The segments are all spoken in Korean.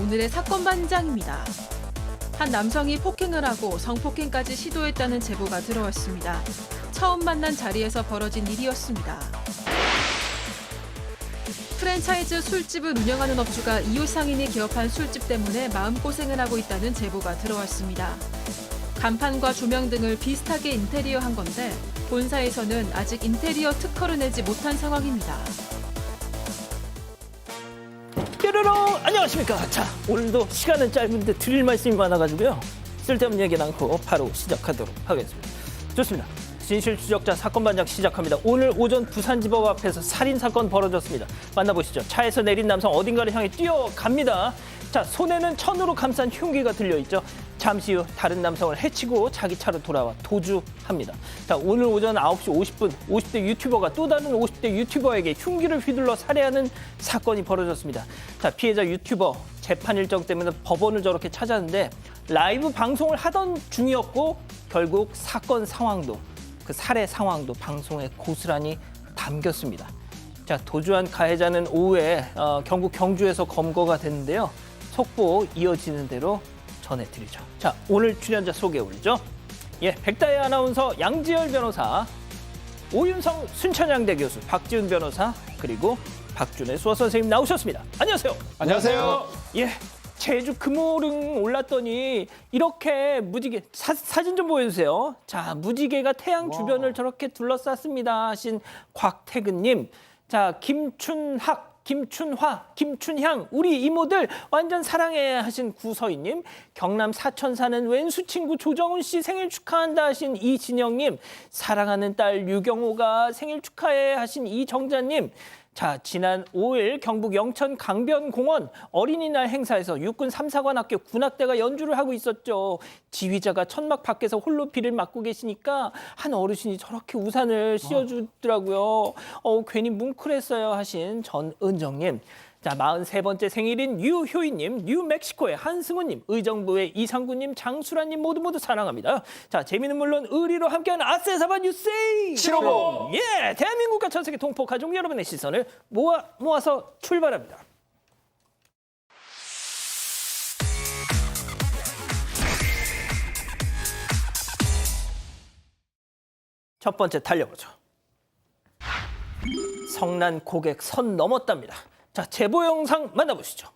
오늘의 사건 반장입니다. 한 남성이 폭행을 하고 성폭행까지 시도했다는 제보가 들어왔습니다. 처음 만난 자리에서 벌어진 일이었습니다. 프랜차이즈 술집을 운영하는 업주가 이웃 상인이 개업한 술집 때문에 마음고생을 하고 있다는 제보가 들어왔습니다. 간판과 조명 등을 비슷하게 인테리어한 건데 본사에서는 아직 인테리어 특허를 내지 못한 상황입니다. 뾰로롱 안녕하십니까. 자, 오늘도 시간은 짧은데 드릴 말씀이 많아가지고요. 쓸데없는 얘기 않고 바로 시작하도록 하겠습니다. 좋습니다. 진실추적자 사건반장 시작합니다. 오늘 오전 부산지법 앞에서 살인사건 벌어졌습니다. 만나보시죠. 차에서 내린 남성 어딘가를 향해 뛰어갑니다. 자, 손에는 천으로 감싼 흉기가 들려있죠. 잠시 후 다른 남성을 해치고 자기 차로 돌아와 도주합니다. 자, 오늘 오전 9시 50분 50대 유튜버가 또 다른 50대 유튜버에게 흉기를 휘둘러 살해하는 사건이 벌어졌습니다. 자, 피해자 유튜버 재판 일정 때문에 법원을 저렇게 찾았는데 라이브 방송을 하던 중이었고 결국 사건 상황도 그 살해 상황도 방송에 고스란히 담겼습니다. 자, 도주한 가해자는 오후에 경북 경주에서 검거가 됐는데요. 속보 이어지는 대로 전해드리죠. 자, 오늘 출연자 소개해 올리죠. 예, 백다혜 아나운서, 양지열 변호사, 오윤성 순천향대 교수, 박지훈 변호사, 그리고 박준혜 수어 선생님 나오셨습니다. 안녕하세요. 안녕하세요. 예, 제주 금오릉 올랐더니 이렇게 무지개, 사진 좀 보여주세요. 자, 무지개가 태양 주변을 저렇게 둘러쌌습니다 하신 곽태근님. 자, 김춘화, 김춘향, 우리 이모들 완전 사랑해 하신 구서희님, 경남 사천 사는 왼수 친구 조정훈 씨 생일 축하한다 하신 이진영님, 사랑하는 딸 유경호가 생일 축하해 하신 이정자님. 자, 지난 5일 경북 영천 강변공원 어린이날 행사에서 육군 3사관학교 군악대가 연주를 하고 있었죠. 지휘자가 천막 밖에서 홀로 비를 맞고 계시니까 한 어르신이 저렇게 우산을 씌워주더라고요. 괜히 뭉클했어요 하신 전은정님. 자, 43번째 생일인 유효희님, 뉴멕시코의 한승우님, 의정부의 이상구님, 장수라님 모두 사랑합니다. 자, 재미는 물론 의리로 함께하는 아세사바 뉴스의 실험봉! 예, 대한민국과 전 세계 동포 가족 여러분의 시선을 모아서 출발합니다. 첫 번째 달려보죠. 성난 고객 선 넘었답니다. 자, 제보 영상 만나보시죠.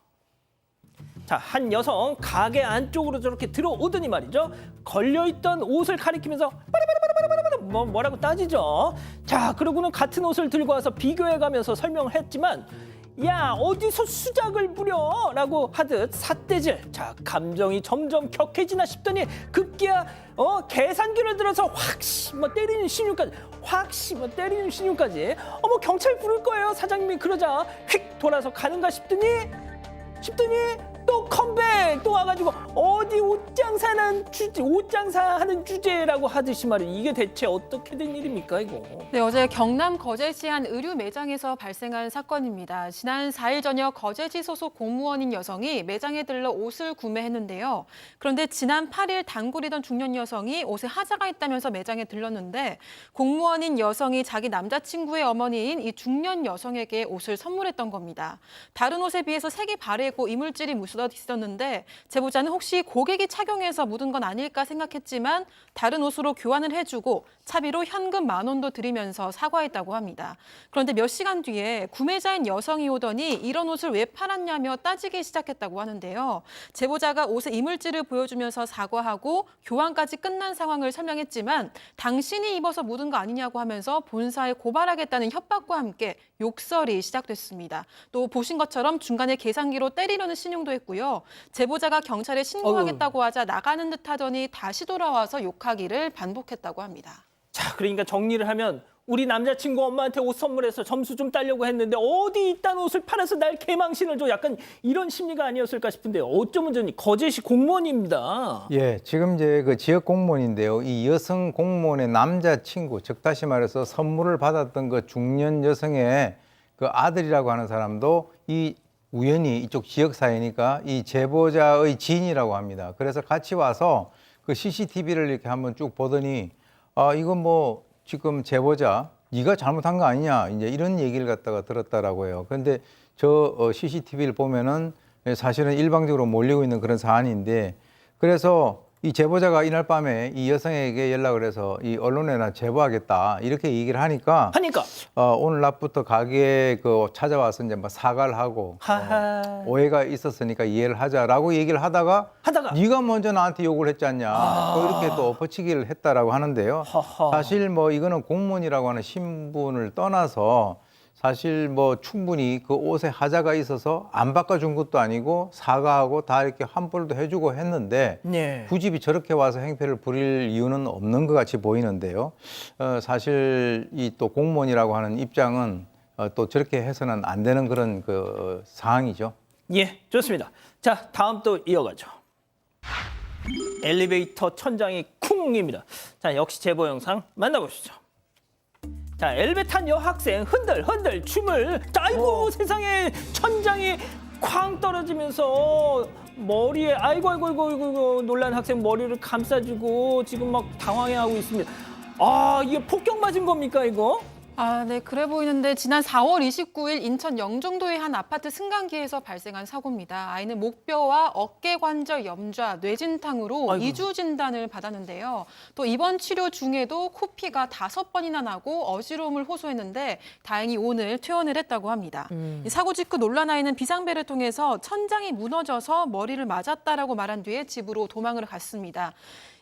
자, 한 여성 가게 안쪽으로 저렇게 들어오더니 말이죠. 걸려있던 옷을 가리키면서 뭐라고 따지죠. 자, 그러고는 같은 옷을 들고 와서 비교해가면서 설명을 했지만 야, 어디서 수작을 부려? 라고 하듯 삿대질. 자, 감정이 점점 격해지나 싶더니 급기야 계산기를 들어서 때리는 신용까지. 경찰 부를 거예요. 사장님이 그러자 휙 돌아서 가는가 싶더니 또 컴백 또 와가지고 어디 옷 장사하는 주제라고 하듯이 말이에요. 이게 대체 어떻게 된 일입니까 이거? 네, 어제 경남 거제시 한 의류 매장에서 발생한 사건입니다. 지난 4일 저녁 거제시 소속 공무원인 여성이 매장에 들러 옷을 구매했는데요. 그런데 지난 8일 단골이던 중년 여성이 옷에 하자가 있다면서 매장에 들렀는데 공무원인 여성이 자기 남자친구의 어머니인 이 중년 여성에게 옷을 선물했던 겁니다. 다른 옷에 비해서 색이 바래고 이물질이 묻어 있었는데 제보자는 혹시 고객이 착용해서 묻은 건 아닐까 생각했지만 다른 옷으로 교환을 해주고 차비로 현금 10,000원도 드리면서 사과했다고 합니다. 그런데 몇 시간 뒤에 구매자인 여성이 오더니 이런 옷을 왜 팔았냐며 따지기 시작했다고 하는데요. 제보자가 옷의 이물질을 보여주면서 사과하고 교환까지 끝난 상황을 설명했지만 당신이 입어서 묻은 거 아니냐고 하면서 본사에 고발하겠다는 협박과 함께 욕설이 시작됐습니다. 또 보신 것처럼 중간에 계산기로 때리려는 신용도 했고요. 제보자가 경찰에 신고하겠다고 하자 나가는 듯 하더니 다시 돌아와서 욕하기를 반복했다고 합니다. 자, 그러니까 정리를 하면 우리 남자친구 엄마한테 옷 선물해서 점수 좀 따려고 했는데 어디 이딴 옷을 팔아서 날 개망신을 줘. 약간 이런 심리가 아니었을까 싶은데요. 어쩌면 저는 거제시 공무원입니다. 예, 지금 이제 그 지역 공무원인데요. 이 여성 공무원의 남자친구, 즉 다시 말해서 선물을 받았던 그 중년 여성의 그 아들이라고 하는 사람도 이 우연히 이쪽 지역 사회니까 이 제보자의 지인이라고 합니다. 그래서 같이 와서 그 CCTV를 이렇게 한번 쭉 보더니 이건 뭐 지금 제보자 네가 잘못한 거 아니냐 이제 이런 얘기를 갖다가 들었다라고 해요. 그런데 저 CCTV를 보면은 사실은 일방적으로 몰리고 있는 그런 사안인데 그래서 이 제보자가 이날 밤에 이 여성에게 연락을 해서 이 언론에나 제보하겠다 이렇게 얘기를 하니까 오늘 낮부터 가게에 찾아와서 이제 뭐 사과를 하고 오해가 있었으니까 이해를 하자라고 얘기를 하다가 네가 먼저 나한테 욕을 했지 않냐 또 이렇게 또 엎어치기를 했다라고 하는데요. 사실 뭐 이거는 공무원이라고 하는 신분을 떠나서 사실 뭐 충분히 그 옷에 하자가 있어서 안 바꿔준 것도 아니고 사과하고 다 이렇게 환불도 해주고 했는데 굳이 저렇게 와서 행패를 부릴 이유는 없는 것 같이 보이는데요. 사실 이 또 공무원이라고 하는 입장은 또 저렇게 해서는 안 되는 그런 그 상황이죠. 예, 좋습니다. 자, 다음 또 이어가죠. 엘리베이터 천장이 쿵입니다. 자, 역시 제보 영상 만나보시죠. 자, 엘리베이터 탄 여학생 흔들 춤을. 자, 아이고 세상에 천장이 쾅 떨어지면서 머리에 아이고 놀란 학생 머리를 감싸주고 지금 막 당황해하고 있습니다. 아, 이게 폭격 맞은 겁니까 이거? 아, 네, 그래 보이는데 지난 4월 29일 인천 영종도의 한 아파트 승강기에서 발생한 사고입니다. 아이는 목뼈와 어깨 관절 염좌, 뇌진탕으로 이주 진단을 받았는데요. 또 입원 치료 중에도 코피가 5번이나 나고 어지러움을 호소했는데 다행히 오늘 퇴원을 했다고 합니다. 이 사고 직후 놀란 아이는 비상벨을 통해서 천장이 무너져서 머리를 맞았다라고 말한 뒤에 집으로 도망을 갔습니다.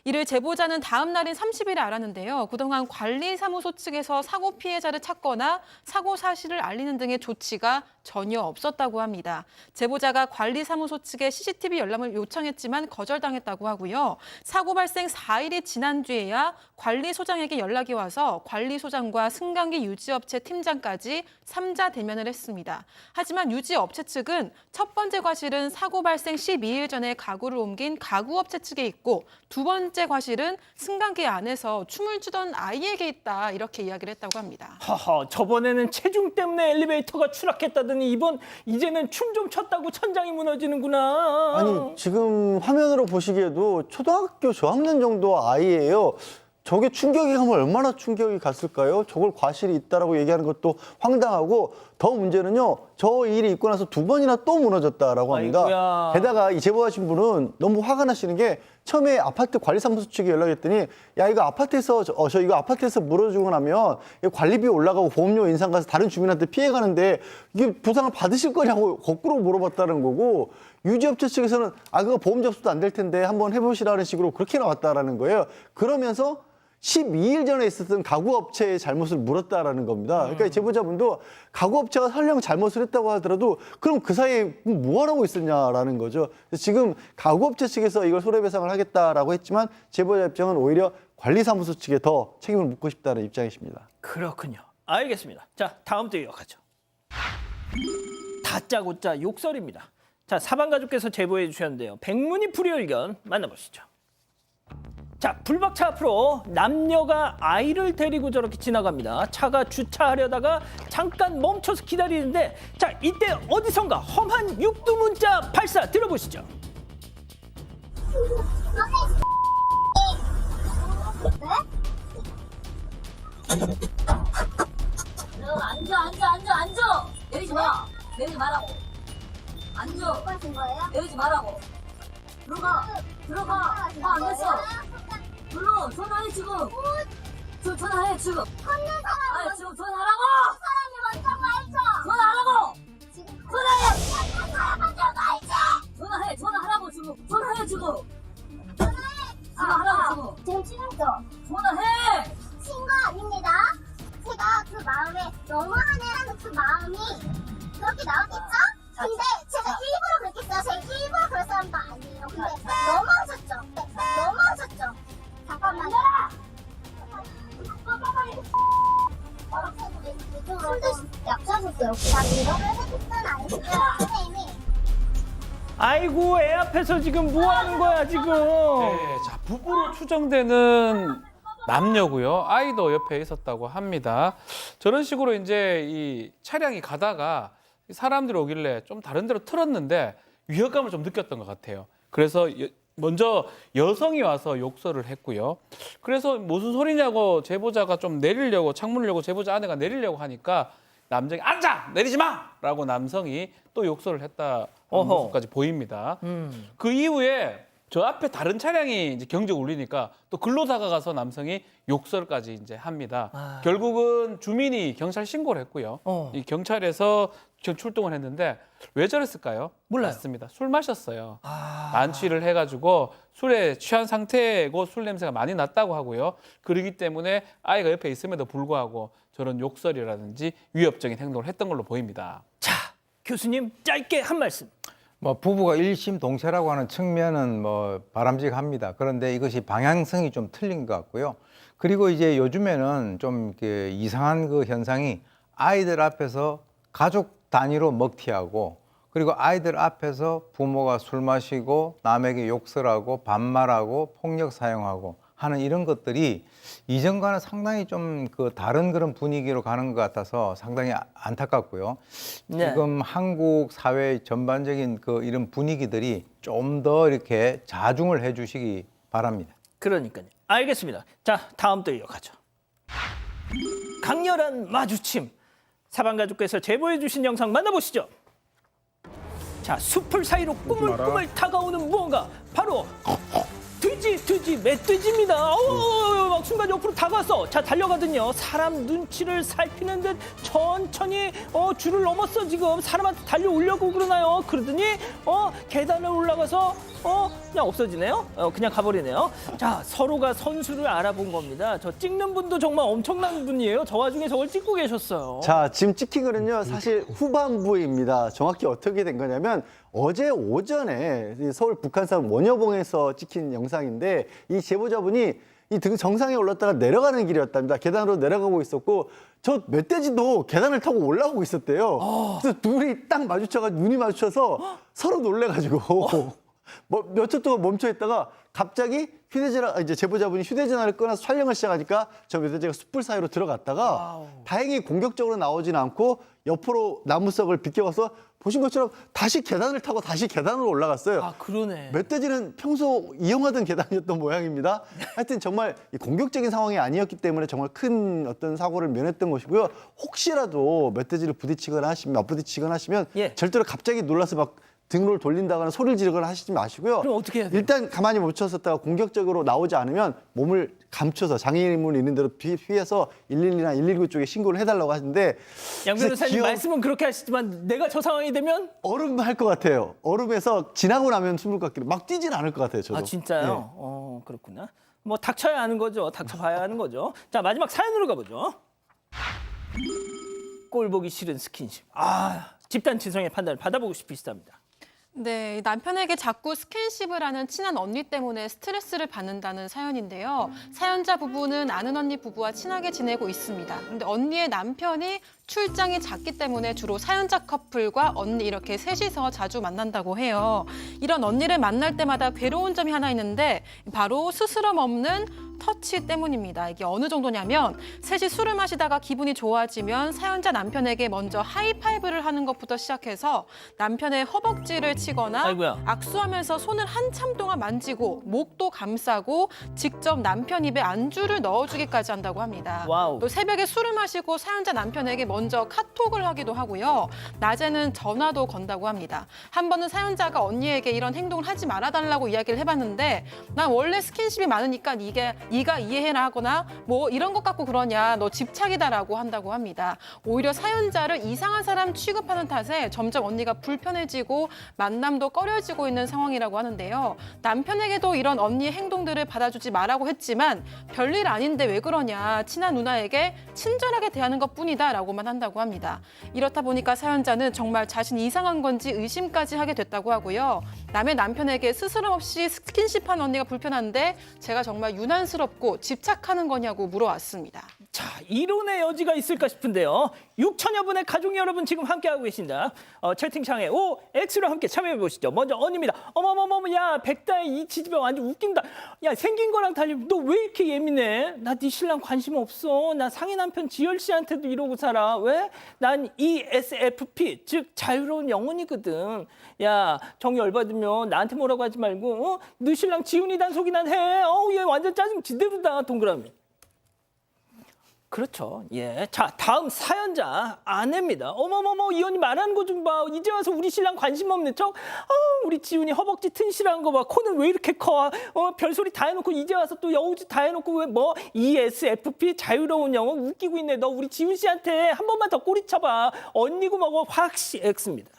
이를 제보자는 다음 날인 30일에 알았는데요. 그동안 관리사무소 측에서 사고 피해자를 찾거나 사고 사실을 알리는 등의 조치가 전혀 없었다고 합니다. 제보자가 관리사무소 측에 CCTV 열람을 요청했지만 거절당했다고 하고요. 사고 발생 4일이 지난 뒤에야 관리소장에게 연락이 와서 관리소장과 승강기 유지업체 팀장까지 3자 대면을 했습니다. 하지만 유지업체 측은 첫 번째 과실은 사고 발생 12일 전에 가구를 옮긴 가구업체 측에 있고 두 번째 과실은 승강기 안에서 춤을 추던 아이에게 있다 이렇게 이야기를 했다고 합니다. 저번에는 체중 때문에 엘리베이터가 추락했다더니 이제는 춤 좀 췄다고 천장이 무너지는구나. 아니 지금 화면으로 보시기에도 초등학교 저학년 정도 아이예요. 저게 충격이 가면 얼마나 충격이 갔을까요? 저걸 과실이 있다라고 얘기하는 것도 황당하고 더 문제는요. 저 일이 있고 나서 2번이나 또 무너졌다라고 합니다. 아이고야. 게다가 이 제보하신 분은 너무 화가 나시는 게 처음에 아파트 관리사무소 측에 연락했더니 야 이거 아파트에서 저 이거 아파트에서 무너지고 나면 관리비 올라가고 보험료 인상 가서 다른 주민한테 피해 가는데 이게 보상을 받으실 거냐고 거꾸로 물어봤다는 거고 유지업체 측에서는 아 그거 보험 접수도 안 될 텐데 한번 해보시라는 식으로 그렇게 나왔다라는 거예요. 그러면서 12일 전에 있었던 가구업체의 잘못을 물었다라는 겁니다. 그러니까 이 제보자분도 가구업체가 설령 잘못을 했다고 하더라도 그럼 그 사이에 뭐 하라고 있었냐라는 거죠. 지금 가구업체 측에서 이걸 손해배상을 하겠다라고 했지만 제보자 입장은 오히려 관리사무소 측에 더 책임을 묻고 싶다는 입장이십니다. 그렇군요. 알겠습니다. 자, 다음 또 이어가죠. 다짜고짜 욕설입니다. 자, 사방가족께서 제보해 주셨는데요. 백문이 불여일견 만나보시죠. 자, 불박차 앞으로 남녀가 아이를 데리고 저렇게 지나갑니다. 차가 주차하려다가 잠깐 멈춰서 기다리는데 자, 이때 어디선가 험한 육두문자 발사 들어보시죠. 앉아. 내리지 마. 내리지 말라고. 앉아. 내리지 말라고. 들어가. 안 됐어. 불러. 전화해 지금. 전화해 지금. 아 지금 전화하라고. 전화하라고. 전화하라고 지금. 전화해 지금. 전화하라고 지금. 지금 친했죠? 전화해. 친거 아닙니다. 제가 그 마음에 너무하네라는 그 마음이 그렇게 나왔겠죠? 근데 제가 일부러 그랬겠어요. 제가 일부러 그럴 사람도 아니에요. 근데 너무하셨죠? 잠깐만요. 손도 약하셨어요. 나 이런 핸드폰 아니시죠? 선생님이. 아이고, 애 앞에서 지금 뭐 하는 거야 지금. 네, 자, 부부로 추정되는 남녀고요. 아이도 옆에 있었다고 합니다. 저런 식으로 이제 이 차량이 가다가 사람들이 오길래 좀 다른 데로 틀었는데 위협감을 좀 느꼈던 것 같아요. 그래서 먼저 여성이 와서 욕설을 했고요. 그래서 무슨 소리냐고 제보자가 좀 내리려고 창문을 열고 제보자 아내가 내리려고 하니까 남성이 앉아! 내리지 마! 라고 남성이 또 욕설을 했다 어허. 모습까지 보입니다. 그 이후에 저 앞에 다른 차량이 이제 경적 울리니까 또 글로 다가가서 남성이 욕설까지 이제 합니다. 아. 결국은 주민이 경찰 신고를 했고요. 이 경찰에서 출동을 했는데 왜 저랬을까요? 몰라요. 맞습니다. 술 마셨어요. 아. 만취를 해가지고 술에 취한 상태고 술 냄새가 많이 났다고 하고요. 그러기 때문에 아이가 옆에 있음에도 불구하고 저런 욕설이라든지 위협적인 행동을 했던 걸로 보입니다. 자, 교수님 짧게 한 말씀. 뭐 부부가 일심동체라고 하는 측면은 뭐 바람직합니다. 그런데 이것이 방향성이 좀 틀린 것 같고요. 그리고 이제 요즘에는 좀 이렇게 이상한 그 현상이 아이들 앞에서 가족 단위로 먹튀하고 그리고 아이들 앞에서 부모가 술 마시고 남에게 욕설하고 반말하고 폭력 사용하고 하는 이런 것들이 이전과는 상당히 좀 그 다른 그런 분위기로 가는 것 같아서 상당히 안타깝고요. 네. 지금 한국 사회 전반적인 그 이런 분위기들이 좀 더 이렇게 자중을 해주시기 바랍니다. 그러니까요. 알겠습니다. 자, 다음 또 이어가죠. 강렬한 마주침. 사방가족께서 제보해 주신 영상 만나보시죠. 자, 숲을 사이로 꾸물꾸물 다가오는 무언가. 바로 돼지, 멧돼지입니다. 막 순간 옆으로 다가왔어. 자, 달려가더니요. 사람 눈치를 살피는 듯 천천히 줄을 넘었어. 지금 사람한테 달려오려고 그러나요? 그러더니 계단을 올라가서 그냥 없어지네요. 그냥 가버리네요. 자, 서로가 선수를 알아본 겁니다. 저 찍는 분도 정말 엄청난 분이에요. 저 와중에 저걸 찍고 계셨어요. 자, 지금 찍힌 거는요, 사실 후반부입니다. 정확히 어떻게 된 거냐면 어제 오전에 이 서울 북한산 원효봉에서 찍힌 영상인데 이 제보자분이 이 등 정상에 올랐다가 내려가는 길이었답니다. 계단으로 내려가고 있었고 저 멧돼지도 계단을 타고 올라오고 있었대요. 그래서 둘이 딱 마주쳐가지고 눈이 마주쳐서 서로 놀래가지고 몇 초 동안 멈춰 있다가 갑자기 휴대전화 이제 제보자분이 휴대전화를 꺼내서 촬영을 시작하니까 저 멧돼지가 숲을 사이로 들어갔다가 다행히 공격적으로 나오지는 않고 옆으로 나무석을 비껴가서 보신 것처럼 다시 계단을 타고 다시 계단으로 올라갔어요. 아, 그러네. 멧돼지는 평소 이용하던 계단이었던 모양입니다. 하여튼 정말 이 공격적인 상황이 아니었기 때문에 정말 큰 어떤 사고를 면했던 것이고요. 혹시라도 멧돼지를 부딪히거나 하시면 예. 절대로 갑자기 놀라서 막 등을 돌린다거나 소리를 지르거나 하시지 마시고요. 그럼 어떻게 해야 돼요? 일단 가만히 멈췄었다가 공격적으로 나오지 않으면 몸을 감춰서 장애인물 있는 대로 피해서 112나 119 쪽에 신고를 해달라고 하는데 양 변호사님 귀여운- 말씀은 그렇게 하시지만 내가 저 상황이 되면 얼음 할 것 같아요. 얼음에서 지나고 나면 숨을 것 같기로 막 뛰진 않을 것 같아요. 저도. 아, 진짜요? 그렇구나. 뭐 닥쳐야 하는 거죠. 닥쳐봐야 하는 거죠. 자, 마지막 사연으로 가보죠. 꼴 보기 싫은 스킨십. 아, 집단 지성의 판단을 받아보고 싶으시답니다. 네, 남편에게 자꾸 스킨십을 하는 친한 언니 때문에 스트레스를 받는다는 사연인데요. 사연자 부부는 아는 언니 부부와 친하게 지내고 있습니다. 그런데 언니의 남편이 출장이 잦기 때문에 주로 사연자 커플과 언니 이렇게 셋이서 자주 만난다고 해요. 이런 언니를 만날 때마다 괴로운 점이 하나 있는데 바로 스스럼 없는 터치 때문입니다. 이게 어느 정도냐면 셋이 술을 마시다가 기분이 좋아지면 사연자 남편에게 먼저 하이파이브를 하는 것부터 시작해서 남편의 허벅지를 치거나 아이고야. 악수하면서 손을 한참 동안 만지고 목도 감싸고 직접 남편 입에 안주를 넣어주기까지 한다고 합니다. 와우. 또 새벽에 술을 마시고 사연자 남편에게 먼저 카톡을 하기도 하고요. 낮에는 전화도 건다고 합니다. 한 번은 사연자가 언니에게 이런 행동을 하지 말아달라고 이야기를 해봤는데 난 원래 스킨십이 많으니까 네가 이해해라 하거나 뭐 이런 것 갖고 그러냐 너 집착이다라고 한다고 합니다. 오히려 사연자를 이상한 사람 취급하는 탓에 점점 언니가 불편해지고 만남도 꺼려지고 있는 상황이라고 하는데요. 남편에게도 이런 언니의 행동들을 받아주지 말라고 했지만 별일 아닌데 왜 그러냐 친한 누나에게 친절하게 대하는 것뿐이다 라고만 한다고 합니다. 이렇다 보니까 사연자는 정말 자신이 이상한 건지 의심까지 하게 됐다고 하고요. 남의 남편에게 스스럼 없이 스킨십한 언니가 불편한데 제가 정말 유난스럽고 집착하는 거냐고 물어왔습니다. 자, 이론의 여지가 있을까 싶은데요. 6천여 분의 가족 여러분 지금 함께하고 계신다. 채팅창에 X로 함께 참여해 보시죠. 먼저 언니입니다. 어머머머머, 야 백다의 이 지지배 완전 웃긴다. 야 생긴 거랑 달리 너 왜 이렇게 예민해? 나 네 신랑 관심 없어. 나 상해 남편 지열 씨한테도 이러고 살아. 왜? 난 ESFP 즉 자유로운 영혼이거든. 야 정 열받으면 나한테 뭐라고 하지 말고 너 신랑 지훈이 단속이나 해. 얘 완전 짜증 지대로다. 동그라미. 그렇죠. 예. 자, 다음 사연자 아내입니다. 어머머머, 이 언니 말하는 거 좀 봐. 이제 와서 우리 신랑 관심 없는 척. 우리 지훈이 허벅지 튼실한 거 봐. 코는 왜 이렇게 커? 별소리 다 해놓고 이제 와서 또 여우짓 다 해놓고 왜 뭐 ESFP 자유로운 영어 웃기고 있네. 너 우리 지훈 씨한테 한 번만 더 꼬리 쳐봐. 언니고 뭐고 확시 X입니다.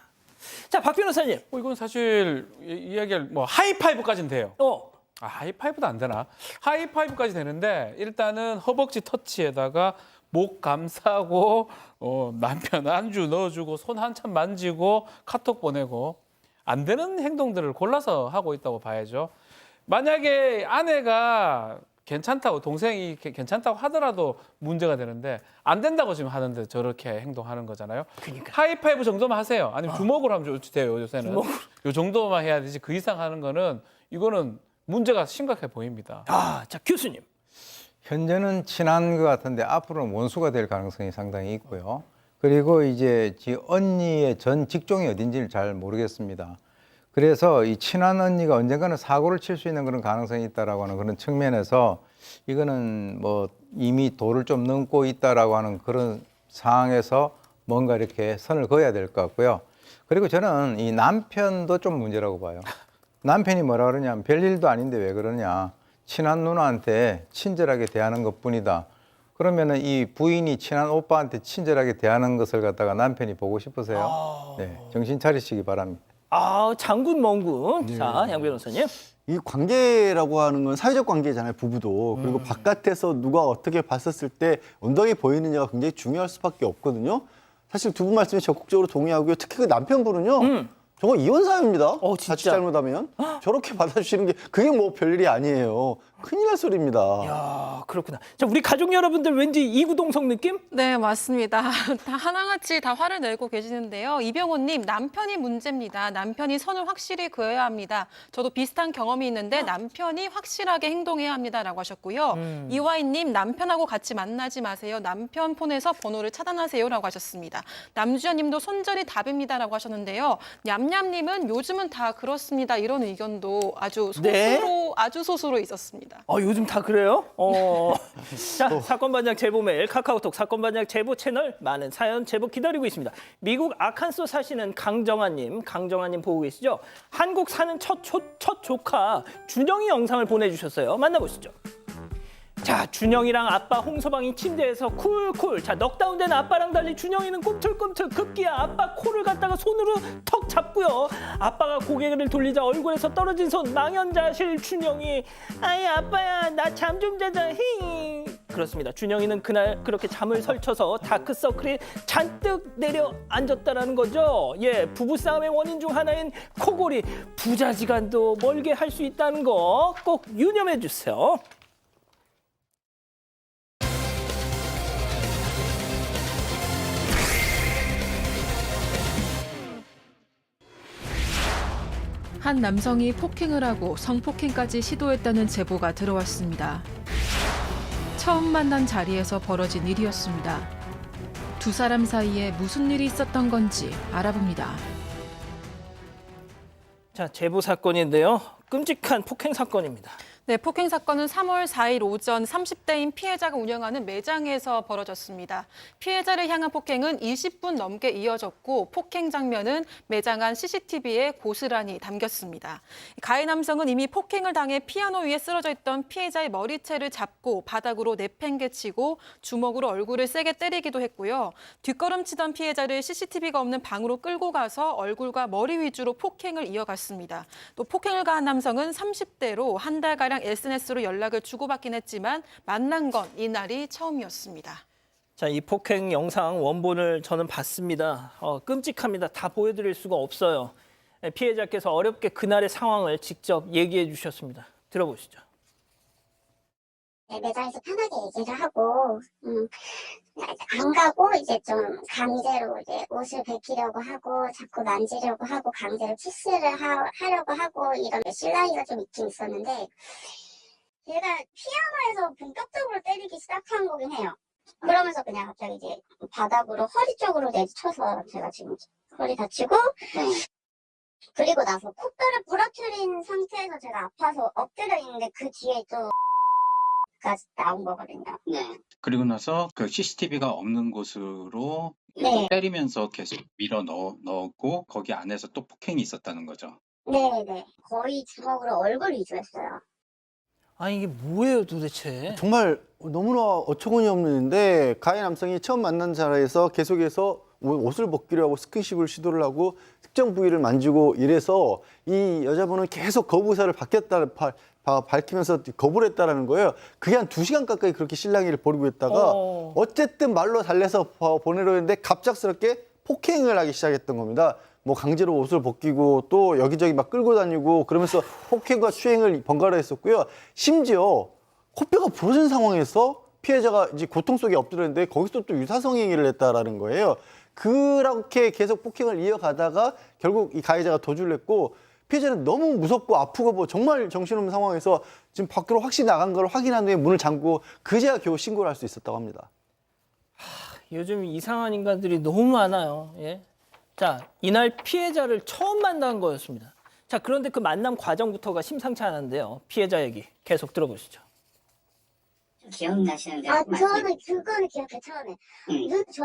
자, 박 변호사님. 이건 사실 이야기할 뭐 하이파이브까지는 돼요. 하이파이브도 안 되나? 하이파이브까지 되는데 일단은 허벅지 터치에다가 목 감싸고 남편 안주 넣어주고 손 한참 만지고 카톡 보내고 안 되는 행동들을 골라서 하고 있다고 봐야죠. 만약에 아내가 괜찮다고 동생이 괜찮다고 하더라도 문제가 되는데 안 된다고 지금 하는데 저렇게 행동하는 거잖아요. 그러니까. 하이파이브 정도만 하세요. 아니면 주먹으로 하면 돼요 요새는. 요 정도만 해야 되지 그 이상 하는 거는 이거는 문제가 심각해 보입니다. 자, 교수님. 현재는 친한 것 같은데 앞으로는 원수가 될 가능성이 상당히 있고요. 그리고 이제 언니의 전 직종이 어딘지를 잘 모르겠습니다. 그래서 이 친한 언니가 언젠가는 사고를 칠 수 있는 그런 가능성이 있다라고 하는 그런 측면에서 이거는 뭐 이미 도를 좀 넘고 있다라고 하는 그런 상황에서 뭔가 이렇게 선을 그어야 될 것 같고요. 그리고 저는 이 남편도 좀 문제라고 봐요. 남편이 뭐라 그러냐면 별일도 아닌데 왜 그러냐. 친한 누나한테 친절하게 대하는 것뿐이다. 그러면은 이 부인이 친한 오빠한테 친절하게 대하는 것을 갖다가 남편이 보고 싶으세요? 네, 정신 차리시기 바랍니다. 장군 멍군. 자, 양 변호사님. 이 관계라고 하는 건 사회적 관계잖아요, 부부도. 그리고 바깥에서 누가 어떻게 봤었을 때 엉덩이 보이느냐가 굉장히 중요할 수밖에 없거든요. 사실 두 분 말씀에 적극적으로 동의하고요. 특히 그 남편분은요. 저거 이혼 사유입니다. 진짜? 자칫 잘못하면. 저렇게 받아주시는 게 그게 뭐 별일이 아니에요. 큰일 날 소리입니다. 야, 그렇구나. 자, 우리 가족 여러분들 왠지 이구동성 느낌? 네, 맞습니다. 다 하나같이 다 화를 내고 계시는데요. 이병호님, 남편이 문제입니다. 남편이 선을 확실히 그어야 합니다. 저도 비슷한 경험이 있는데 남편이 확실하게 행동해야 합니다라고 하셨고요. 이화인님, 남편하고 같이 만나지 마세요. 남편 폰에서 번호를 차단하세요라고 하셨습니다. 남주현님도 손절이 답입니다라고 하셨는데요. 냠냠님은 요즘은 다 그렇습니다. 이런 의견도 아주 소수로 있었습니다. 요즘 다 그래요? 자, 사건 반장 제보 메일, 카카오톡 사건 반장 제보 채널 많은 사연 제보 기다리고 있습니다. 미국 아칸소 사시는 강정아님 보고 계시죠? 한국 사는 첫 조카 준영이 영상을 보내주셨어요. 만나보시죠. 자, 준영이랑 아빠 홍서방이 침대에서 쿨쿨. 자, 넉다운된 아빠랑 달리 준영이는 꿈틀꿈틀. 급기야 아빠 코를 갖다가 손으로 턱 잡고요. 아빠가 고개를 돌리자 얼굴에서 떨어진 손 망연자실 준영이. 아이 아빠야 나 잠 좀 자자. 히. 그렇습니다. 준영이는 그날 그렇게 잠을 설쳐서 다크서클이 잔뜩 내려앉았다라는 거죠. 예, 부부싸움의 원인 중 하나인 코골이. 부자지간도 멀게 할 수 있다는 거 꼭 유념해 주세요. 한 남성이 폭행을 하고 성폭행까지 시도했다는 제보가 들어왔습니다. 처음 만난 자리에서 벌어진 일이었습니다. 두 사람 사이에 무슨 일이 있었던 건지 알아봅니다. 자, 제보 사건인데요. 끔찍한 폭행 사건입니다. 네, 폭행 사건은 3월 4일 오전 30대인 피해자가 운영하는 매장에서 벌어졌습니다. 피해자를 향한 폭행은 20분 넘게 이어졌고 폭행 장면은 매장 안 CCTV에 고스란히 담겼습니다. 가해 남성은 이미 폭행을 당해 피아노 위에 쓰러져 있던 피해자의 머리채를 잡고 바닥으로 내팽개치고 주먹으로 얼굴을 세게 때리기도 했고요. 뒷걸음치던 피해자를 CCTV가 없는 방으로 끌고 가서 얼굴과 머리 위주로 폭행을 이어갔습니다. 또 폭행을 가한 남성은 30대로 한 달가량 SNS로 연락을 주고받긴 했지만 만난 건 이날이 처음이었습니다. 자, 이 폭행 영상 원본을 저는 봤습니다. 끔찍합니다. 다 보여드릴 수가 없어요. 피해자께서 어렵게 그날의 상황을 직접 얘기해 주셨습니다. 들어보시죠. 매장에서 편하게 얘기를 하고 안 가고 이제 좀 강제로 이제 옷을 벗기려고 하고 자꾸 만지려고 하고 강제로 키스를 하려고 하고 이런 실랑이가 좀 있긴 있었는데 제가 피아노에서 본격적으로 때리기 시작한 거긴 해요. 그러면서 그냥 갑자기 이제 바닥으로 허리 쪽으로 내쳐서 제가 지금 허리 다치고 그리고 나서 콧뼈를 부러뜨린 상태에서 제가 아파서 엎드려 있는데 그 뒤에 또 까지 나온 거거든요. 네. 그리고 나서 그 CCTV가 없는 곳으로 네. 때리면서 계속 밀어 넣었고 거기 안에서 또 폭행이 있었다는 거죠. 네네. 거의 주먹으로 얼굴 위주였어요. 아니 이게 뭐예요 도대체? 정말 너무나 어처구니 없는 일인데 가해 남성이 처음 만난 자리에서 계속해서 옷을 벗기려 하고 스킨십을 시도를 하고 특정 부위를 만지고 이래서 이 여자분은 계속 거부 의사를 밝히면서 거부를 했다라는 거예요. 그게 한 2시간 가까이 그렇게 실랑이를 벌이고 있다가 어쨌든 말로 달래서 보내려 했는데 갑작스럽게 폭행을 하기 시작했던 겁니다. 뭐 강제로 옷을 벗기고 또 여기저기 막 끌고 다니고 그러면서 폭행과 추행을 번갈아 했었고요. 심지어 코뼈가 부러진 상황에서 피해자가 이제 고통 속에 엎드렸는데 거기서 또 유사성 행위를 했다라는 거예요. 그렇게 계속 폭행을 이어가다가 결국 이 가해자가 도주를 했고 피해자는 너무 무섭고 아프고 뭐 정말 정신없는 상황에서 지금 밖으로 확실히 나간 걸 확인한 후에 문을 잠그고 그제야 겨우 신고를 할 수 있었다고 합니다. 요즘 이상한 인간들이 너무 많아요. 예. 자, 이날 피해자를 처음 만난 거였습니다. 자, 그런데 그 만남 과정부터가 심상치 않은데요. 피해자 얘기 계속 들어보시죠. 기억나시는데? 저는 그거는 기억해, 처음에. 저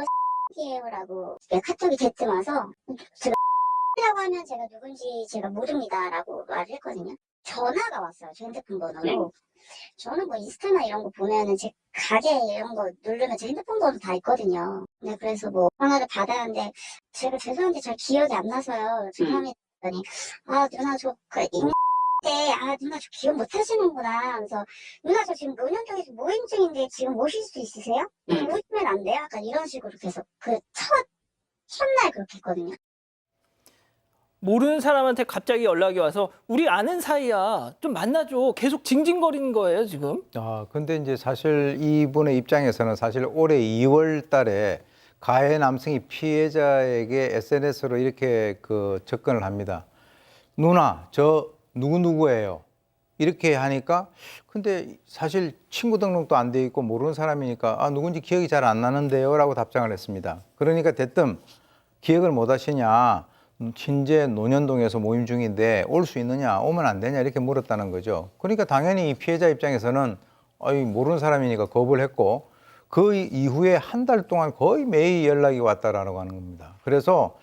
X이에요라고 카톡이 대뜸 와서 제가 X라고 하면 제가 누군지 제가 모릅니다라고 말을 했거든요. 전화가 왔어요, 제 핸드폰 번호로. 저는 뭐 인스타나 이런 거 보면은 제 가게 이런 거 누르면 제 핸드폰 번호 다 있거든요. 네, 그래서 뭐 전화를 받았는데 제가 죄송한데 잘 기억이 안 나서요. 죄송합니다. 아 누나 누나 저 기억 못 하시는구나. 그래서 누나 저 지금 논현동에서 모임 중인데 지금 오실 수 있으세요? 오시면 안 돼요? 약간 이런 식으로 계속 그 첫날 그렇게 했거든요. 모르는 사람한테 갑자기 연락이 와서 우리 아는 사이야. 좀 만나줘. 계속 징징거리는 거예요, 지금. 근데 이제 사실 이분의 입장에서는 사실 올해 2월 달에 가해 남성이 피해자에게 SNS로 이렇게 그 접근을 합니다. 누나, 저 누구누구예요. 이렇게 하니까 근데 사실 친구 등록도 안 돼 있고 모르는 사람이니까 누군지 기억이 잘 안 나는데요 라고 답장을 했습니다. 그러니까 대뜸 기억을 못 하시냐. 친제 논현동에서 모임 중인데 올 수 있느냐, 오면 안 되냐 이렇게 물었다는 거죠. 그러니까 당연히 이 피해자 입장에서는 모르는 사람이니까 거부를 했고 그 이후에 한 달 동안 거의 매일 연락이 왔다라고 하는 겁니다. 그래서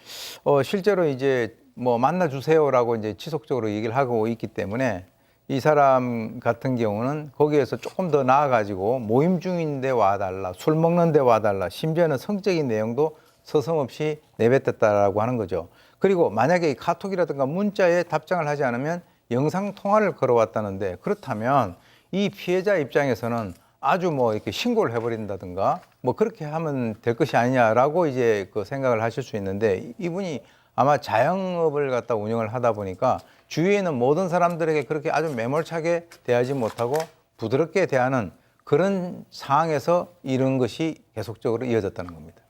실제로 이제 뭐 만나주세요라고 이제 지속적으로 얘기를 하고 있기 때문에 이 사람 같은 경우는 거기에서 조금 더 나아가지고 모임 중인데 와달라, 술 먹는데 와달라, 심지어는 성적인 내용도 서슴없이 내뱉었다라고 하는 거죠. 그리고 만약에 카톡이라든가 문자에 답장을 하지 않으면 영상 통화를 걸어왔다는데 그렇다면 이 피해자 입장에서는 아주 뭐 이렇게 신고를 해버린다든가 뭐 그렇게 하면 될 것이 아니냐라고 이제 그 생각을 하실 수 있는데 이분이 아마 자영업을 갖다 운영을 하다 보니까 주위에 있는 모든 사람들에게 그렇게 아주 매몰차게 대하지 못하고 부드럽게 대하는 그런 상황에서 이런 것이 계속적으로 이어졌다는 겁니다.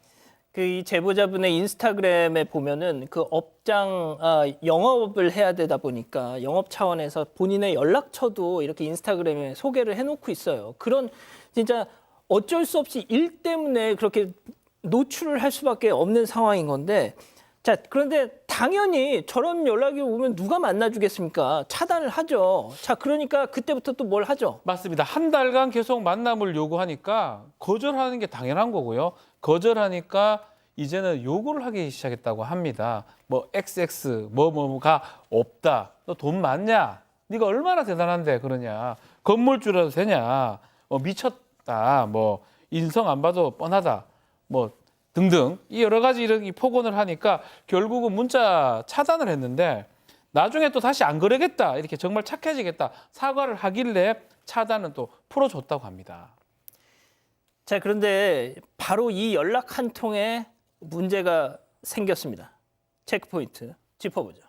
그 이 제보자분의 인스타그램에 보면은 그 업장 영업을 해야 되다 보니까 영업 차원에서 본인의 연락처도 이렇게 인스타그램에 소개를 해놓고 있어요. 그런 진짜 어쩔 수 없이 일 때문에 그렇게 노출을 할 수밖에 없는 상황인 건데 자 그런데 당연히 저런 연락이 오면 누가 만나주겠습니까? 차단을 하죠. 자 그러니까 그때부터 또 뭘 하죠? 맞습니다. 한 달간 계속 만남을 요구하니까 거절하는 게 당연한 거고요. 거절하니까 이제는 요구를 하기 시작했다고 합니다. 뭐 XX 뭐가 없다. 너 돈 많냐? 네가 얼마나 대단한데 그러냐? 건물주라도 되냐? 미쳤다. 뭐 인성 안 봐도 뻔하다. 뭐 등등 이 여러 가지 이런 폭언을 하니까 결국은 문자 차단을 했는데 나중에 또 다시 안 그러겠다. 이렇게 정말 착해지겠다. 사과를 하길래 차단은 또 풀어줬다고 합니다. 자, 그런데 바로 이 연락 한 통에 문제가 생겼습니다. 체크포인트 짚어보죠.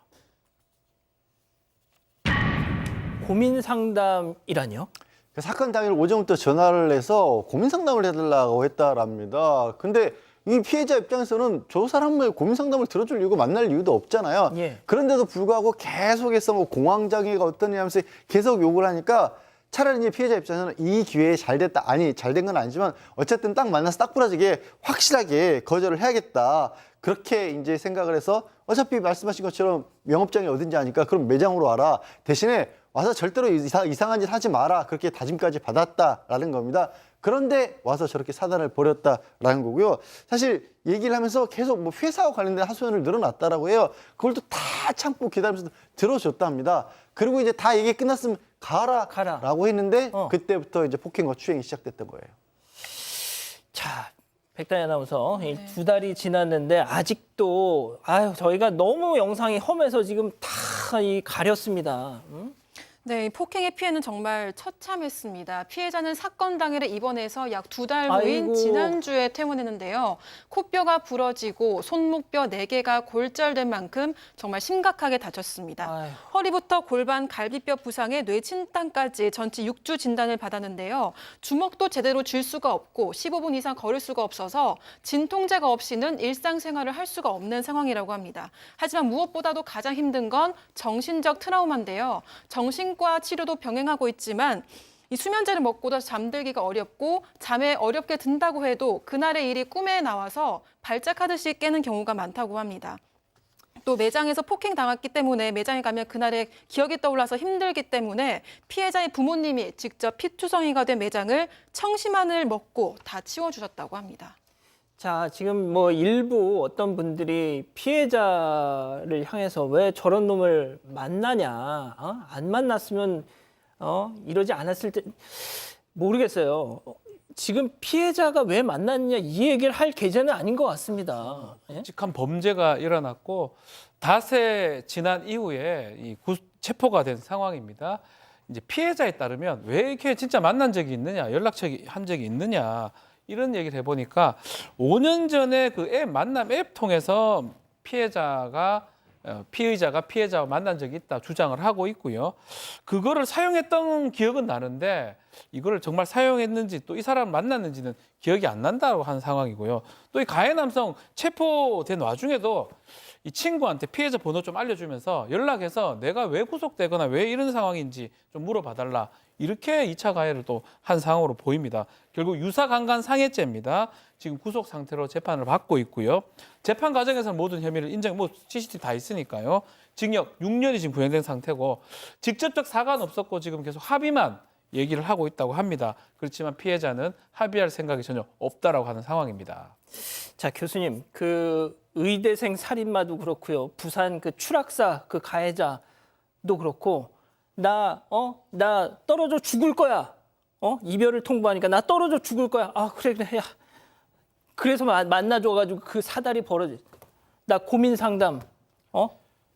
고민 상담이라뇨? 그 사건 당일 오전부터 전화를 해서 고민 상담을 해달라고 했다랍니다. 근데 이 피해자 입장에서는 저 사람의 고민 상담을 들어줄 이유고 만날 이유도 없잖아요. 예. 그런데도 불구하고 계속해서 뭐 공황장애가 어떠냐 하면서 계속 욕을 하니까 차라리 이제 피해자 입장에서는 이 기회에 잘 됐다. 아니, 잘 된 건 아니지만 어쨌든 딱 만나서 딱 부러지게 확실하게 거절을 해야겠다. 그렇게 이제 생각을 해서 어차피 말씀하신 것처럼 영업장이 어딘지 아니까 그럼 매장으로 와라. 대신에 와서 절대로 이상한 짓 하지 마라. 그렇게 다짐까지 받았다라는 겁니다. 그런데 와서 저렇게 사단을 벌였다라는 거고요. 사실 얘기를 하면서 계속 뭐 회사와 관련된 하소연을 늘어났다라고 해요. 그걸 또 다 참고 기다리면서 들어줬다 합니다. 그리고 이제 다 얘기 끝났으면 가라라고 했는데 그때부터 이제 폭행과 추행이 시작됐던 거예요. 자, 백다희 아나운서 두 달이 지났는데 아직도 저희가 너무 영상이 험해서 지금 다 가렸습니다. 응? 네, 이 폭행의 피해는 정말 처참했습니다. 피해자는 사건 당일에 입원해서 약 2달 후인 아이고. 지난주에 퇴원했는데요. 코뼈가 부러지고 손목뼈 4개가 골절된 만큼 정말 심각하게 다쳤습니다. 아유. 허리부터 골반, 갈비뼈 부상에 뇌 침탕까지 전치 6주 진단을 받았는데요. 주먹도 제대로 쥘 수가 없고 15분 이상 걸을 수가 없어서 진통제가 없이는 일상생활을 할 수가 없는 상황이라고 합니다. 하지만 무엇보다도 가장 힘든 건 정신적 트라우마인데요. 정신과 치료도 병행하고 있지만 이 수면제를 먹고도 잠들기가 어렵고 잠에 어렵게 든다고 해도 그날의 일이 꿈에 나와서 발작하듯이 깨는 경우가 많다고 합니다. 또 매장에서 폭행당했기 때문에 매장에 가면 그날의 기억이 떠올라서 힘들기 때문에 피해자의 부모님이 직접 피투성이가 된 매장을 청심환을 먹고 다 치워주셨다고 합니다. 자, 지금 뭐 일부 어떤 분들이 피해자를 향해서 왜 저런 놈을 만나냐, 안 만났으면 이러지 않았을 때 모르겠어요. 지금 피해자가 왜 만났냐 이 얘기를 할 계제는 아닌 것 같습니다. 예? 끔찍한 범죄가 일어났고 닷새 지난 이후에 체포가 된 상황입니다. 이제 피해자에 따르면 왜 이렇게 진짜 만난 적이 있느냐, 연락처 한 적이 있느냐. 이런 얘기를 해보니까 5년 전에 그 앱 만남 앱 통해서 피해자가 피해자와 만난 적이 있다 주장을 하고 있고요. 그거를 사용했던 기억은 나는데 이거를 정말 사용했는지 또 이 사람을 만났는지는 기억이 안 난다고 하는 상황이고요. 또 이 가해 남성 체포된 와중에도 이 친구한테 피해자 번호 좀 알려주면서 연락해서 내가 왜 구속되거나 왜 이런 상황인지 좀 물어봐달라. 이렇게 2차 가해를 또 한 상황으로 보입니다. 결국 유사강간 상해죄입니다. 지금 구속 상태로 재판을 받고 있고요. 재판 과정에서 모든 혐의를 인정, CCTV 다 있으니까요. 징역 6년이 지금 구형된 상태고 직접적 사과는 없었고 지금 계속 합의만 얘기를 하고 있다고 합니다. 그렇지만 피해자는 합의할 생각이 전혀 없다라고 하는 상황입니다. 자, 교수님, 그 의대생 살인마도 그렇고요. 부산 그 추락사 그 가해자도 그렇고 나 떨어져 죽을 거야. 이별을 통보하니까 나 떨어져 죽을 거야. 그래. 야. 그래서 만나줘가지고 그 사달이 벌어지. 나 고민 상담.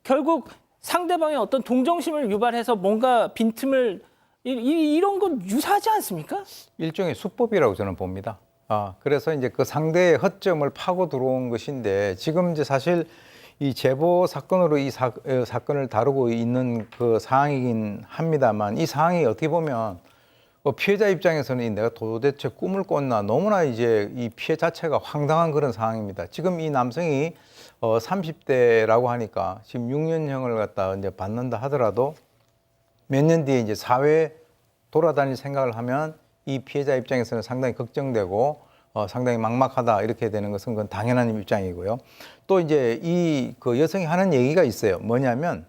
결국 상대방의 어떤 동정심을 유발해서 뭔가 빈틈을 이런 건 유사하지 않습니까? 일종의 수법이라고 저는 봅니다. 그래서 이제 그 상대의 허점을 파고 들어온 것인데 지금 이제 사실 이 제보 사건으로 이 사건을 다루고 있는 그 상황이긴 합니다만 이 상황이 어떻게 보면 피해자 입장에서는 내가 도대체 꿈을 꿨나 너무나 이제 이 피해 자체가 황당한 그런 상황입니다. 지금 이 남성이 30대라고 하니까 지금 6년형을 갖다 이제 받는다 하더라도 몇 년 뒤에 이제 사회에 돌아다닐 생각을 하면 이 피해자 입장에서는 상당히 걱정되고 상당히 막막하다 이렇게 되는 것은 그건 당연한 입장이고요. 또 이제 그 여성이 하는 얘기가 있어요. 뭐냐면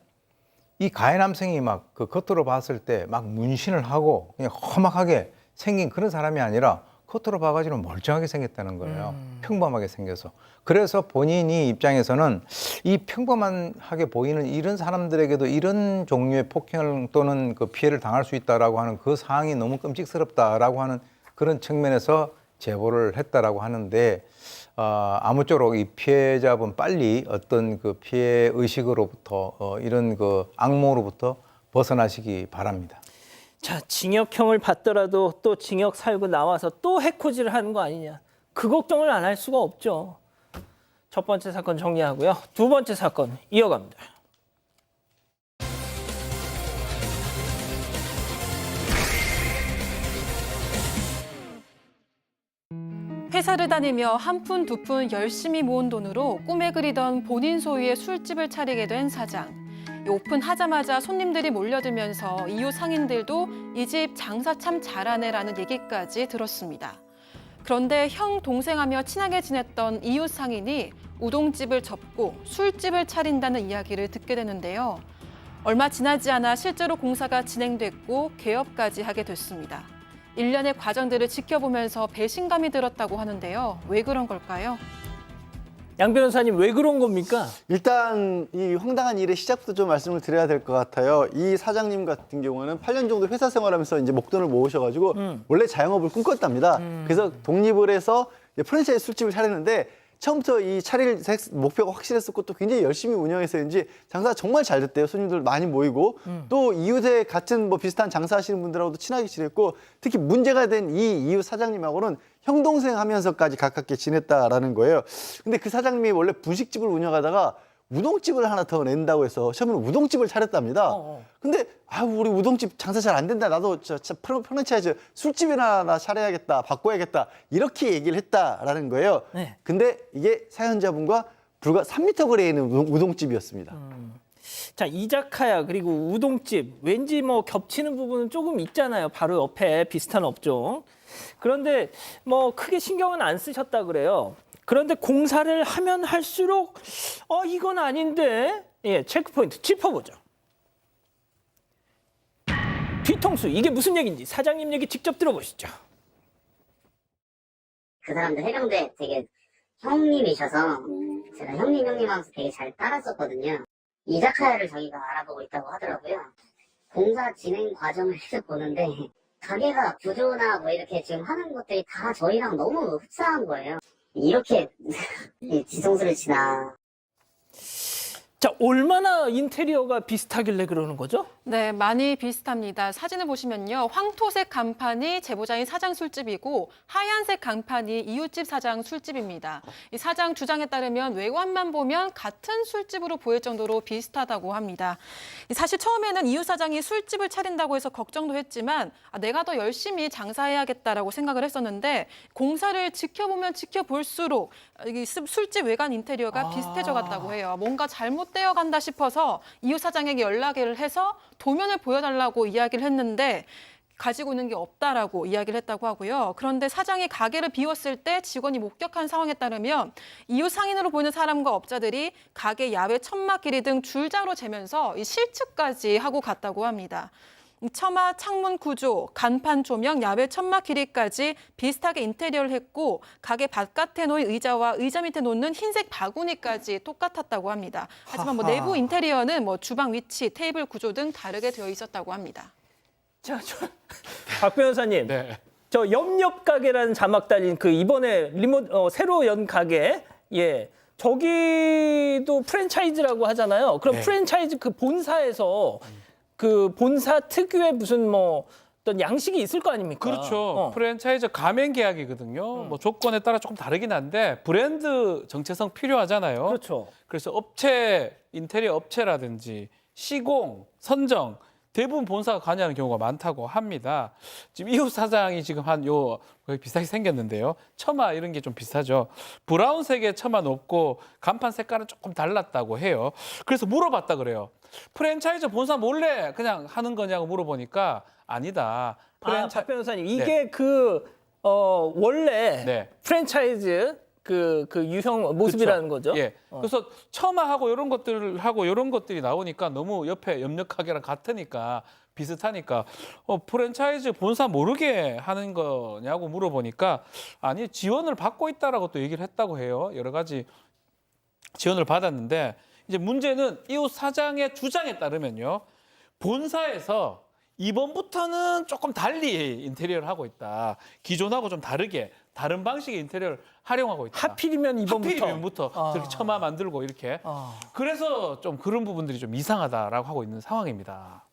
이 가해 남성이 막 그 겉으로 봤을 때 막 문신을 하고 그냥 험악하게 생긴 그런 사람이 아니라 겉으로 봐가지고 멀쩡하게 생겼다는 거예요. 평범하게 생겨서. 그래서 본인이 입장에서는 이 평범하게 보이는 이런 사람들에게도 이런 종류의 폭행 또는 그 피해를 당할 수 있다라고 하는 그 상황이 너무 끔찍스럽다라고 하는 그런 측면에서 제보를 했다라고 하는데 아무쪼록 이 피해자분 빨리 어떤 그 피해 의식으로부터 이런 그 악몽으로부터 벗어나시기 바랍니다. 자, 징역형을 받더라도 또 징역 살고 나와서 또 해코지를 하는 거 아니냐. 그 걱정을 안 할 수가 없죠. 첫 번째 사건 정리하고요. 두 번째 사건 이어갑니다. 회사를 다니며 한 푼 두 푼 열심히 모은 돈으로 꿈에 그리던 본인 소유의 술집을 차리게 된 사장. 오픈하자마자 손님들이 몰려들면서 이웃 상인들도 이 집 장사 참 잘하네라는 얘기까지 들었습니다. 그런데 형, 동생하며 친하게 지냈던 이웃 상인이 우동집을 접고 술집을 차린다는 이야기를 듣게 되는데요. 얼마 지나지 않아 실제로 공사가 진행됐고 개업까지 하게 됐습니다. 일련의 과정들을 지켜보면서 배신감이 들었다고 하는데요. 왜 그런 걸까요? 양 변호사님 왜 그런 겁니까? 일단 이 황당한 일의 시작부터 좀 말씀을 드려야 될 것 같아요. 이 사장님 같은 경우는 8년 정도 회사 생활하면서 이제 목돈을 모으셔가지고 원래 자영업을 꿈꿨답니다. 그래서 독립을 해서 이제 프랜차이즈 술집을 차렸는데 처음부터 이 차릴 목표가 확실했었고 또 굉장히 열심히 운영해서인지 장사가 정말 잘 됐대요. 손님들 많이 모이고 또 이웃에 같은 뭐 비슷한 장사하시는 분들하고도 친하게 지냈고 특히 문제가 된 이 이웃 사장님하고는 형 동생 하면서까지 가깝게 지냈다라는 거예요. 근데 그 사장님이 원래 분식집을 운영하다가 우동집을 하나 더 낸다고 해서 처음에는 우동집을 차렸답니다. 근데 우리 우동집 장사 잘 안 된다. 나도 프랜차이즈 술집이나 하나 차려야겠다. 바꿔야겠다. 이렇게 얘기를 했다라는 거예요. 네. 근데 이게 사연자분과 불과 3m 거리에 있는 우동집이었습니다. 자, 이자카야 그리고 우동집 왠지 뭐 겹치는 부분은 조금 있잖아요. 바로 옆에 비슷한 업종. 그런데 뭐 크게 신경은 안 쓰셨다 그래요. 그런데 공사를 하면 할수록 이건 아닌데 예, 체크포인트 짚어보죠. 뒤통수 이게 무슨 얘기인지 사장님 얘기 직접 들어보시죠. 그 사람들 해병대 되게 형님이셔서 제가 형님 하면서 되게 잘 따랐었거든요. 이자카야를 저희가 알아보고 있다고 하더라고요. 공사 진행 과정을 계속 보는데 가게가 구조나 뭐 이렇게 지금 하는 것들이 다 저희랑 너무 흡사한 거예요. 이렇게 뒤통수를 치나. 자, 얼마나 인테리어가 비슷하길래 그러는 거죠? 네, 많이 비슷합니다. 사진을 보시면요. 황토색 간판이 제보자인 사장 술집이고 하얀색 간판이 이웃집 사장 술집입니다. 이 사장 주장에 따르면 외관만 보면 같은 술집으로 보일 정도로 비슷하다고 합니다. 사실 처음에는 이웃 사장이 술집을 차린다고 해서 걱정도 했지만 내가 더 열심히 장사해야겠다라고 생각을 했었는데 공사를 지켜보면 지켜볼수록 이 술집 외관 인테리어가 비슷해져 갔다고 해요. 뭔가 잘못되어 간다 싶어서 이웃 사장에게 연락을 해서 도면을 보여달라고 이야기를 했는데 가지고 있는 게 없다라고 이야기를 했다고 하고요. 그런데 사장이 가게를 비웠을 때 직원이 목격한 상황에 따르면 이웃 상인으로 보이는 사람과 업자들이 가게 야외 천막 길이 등 줄자로 재면서 이 실측까지 하고 갔다고 합니다. 처마, 창문 구조, 간판 조명, 야외 천막 길이까지 비슷하게 인테리어를 했고 가게 바깥에 놓인 의자와 의자 밑에 놓는 흰색 바구니까지 똑같았다고 합니다. 하지만 뭐 내부 인테리어는 뭐 주방 위치, 테이블 구조 등 다르게 되어 있었다고 합니다. 자, 박 변호사님. 네. 저 옆옆 가게라는 자막 달린 그 이번에 새로 연 가게. 예. 저기도 프랜차이즈라고 하잖아요. 그럼 네. 프랜차이즈 그 본사에서 그 본사 특유의 무슨 뭐 어떤 양식이 있을 거 아닙니까? 그렇죠. 프랜차이즈 가맹 계약이거든요. 뭐 조건에 따라 조금 다르긴 한데 브랜드 정체성 필요하잖아요. 그렇죠. 그래서 업체, 인테리어 업체라든지 시공, 선정 대부분 본사가 관여하는 경우가 많다고 합니다. 지금 이웃 사장이 지금 거의 비슷하게 생겼는데요. 처마 이런 게 좀 비슷하죠. 브라운색의 처마 높고 간판 색깔은 조금 달랐다고 해요. 그래서 물어봤다 그래요. 프랜차이즈 본사 몰래 그냥 하는 거냐고 물어보니까 아니다. 박 변호사님 이게 원래 네. 프랜차이즈 그 유형 모습이라는 그렇죠. 거죠. 예. 그래서 처마하고 이런 것들하고 이런 것들이 나오니까 너무 옆에 염력하게랑 같으니까 비슷하니까 프랜차이즈 본사 모르게 하는 거냐고 물어보니까 아니 지원을 받고 있다라고 또 얘기를 했다고 해요. 여러 가지 지원을 받았는데 이제 문제는 이웃 사장의 주장에 따르면요. 본사에서 이번부터는 조금 달리 인테리어를 하고 있다. 기존하고 좀 다르게 다른 방식의 인테리어를 활용하고 있다. 하필이면 이번부터 저렇게 처마 만들고 이렇게. 그래서 좀 그런 부분들이 좀 이상하다라고 하고 있는 상황입니다.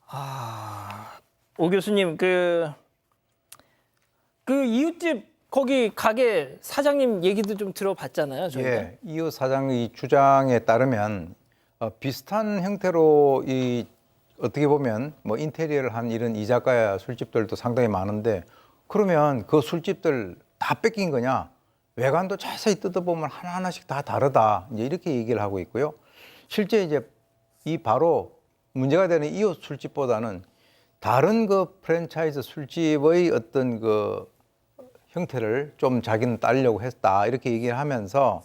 오 교수님 그 이웃집 거기 가게 사장님 얘기도 좀 들어봤잖아요. 저희가. 예, 이웃 사장의 주장에 따르면 비슷한 형태로 어떻게 보면 뭐 인테리어를 한 이런 이자카야 술집들도 상당히 많은데 그러면 그 술집들 다 뺏긴 거냐? 외관도 자세히 뜯어보면 하나하나씩 다 다르다. 이제 이렇게 얘기를 하고 있고요. 실제 이제 바로 문제가 되는 이웃 술집보다는 다른 그 프랜차이즈 술집의 어떤 그 형태를 좀 자기는 따려고 했다. 이렇게 얘기를 하면서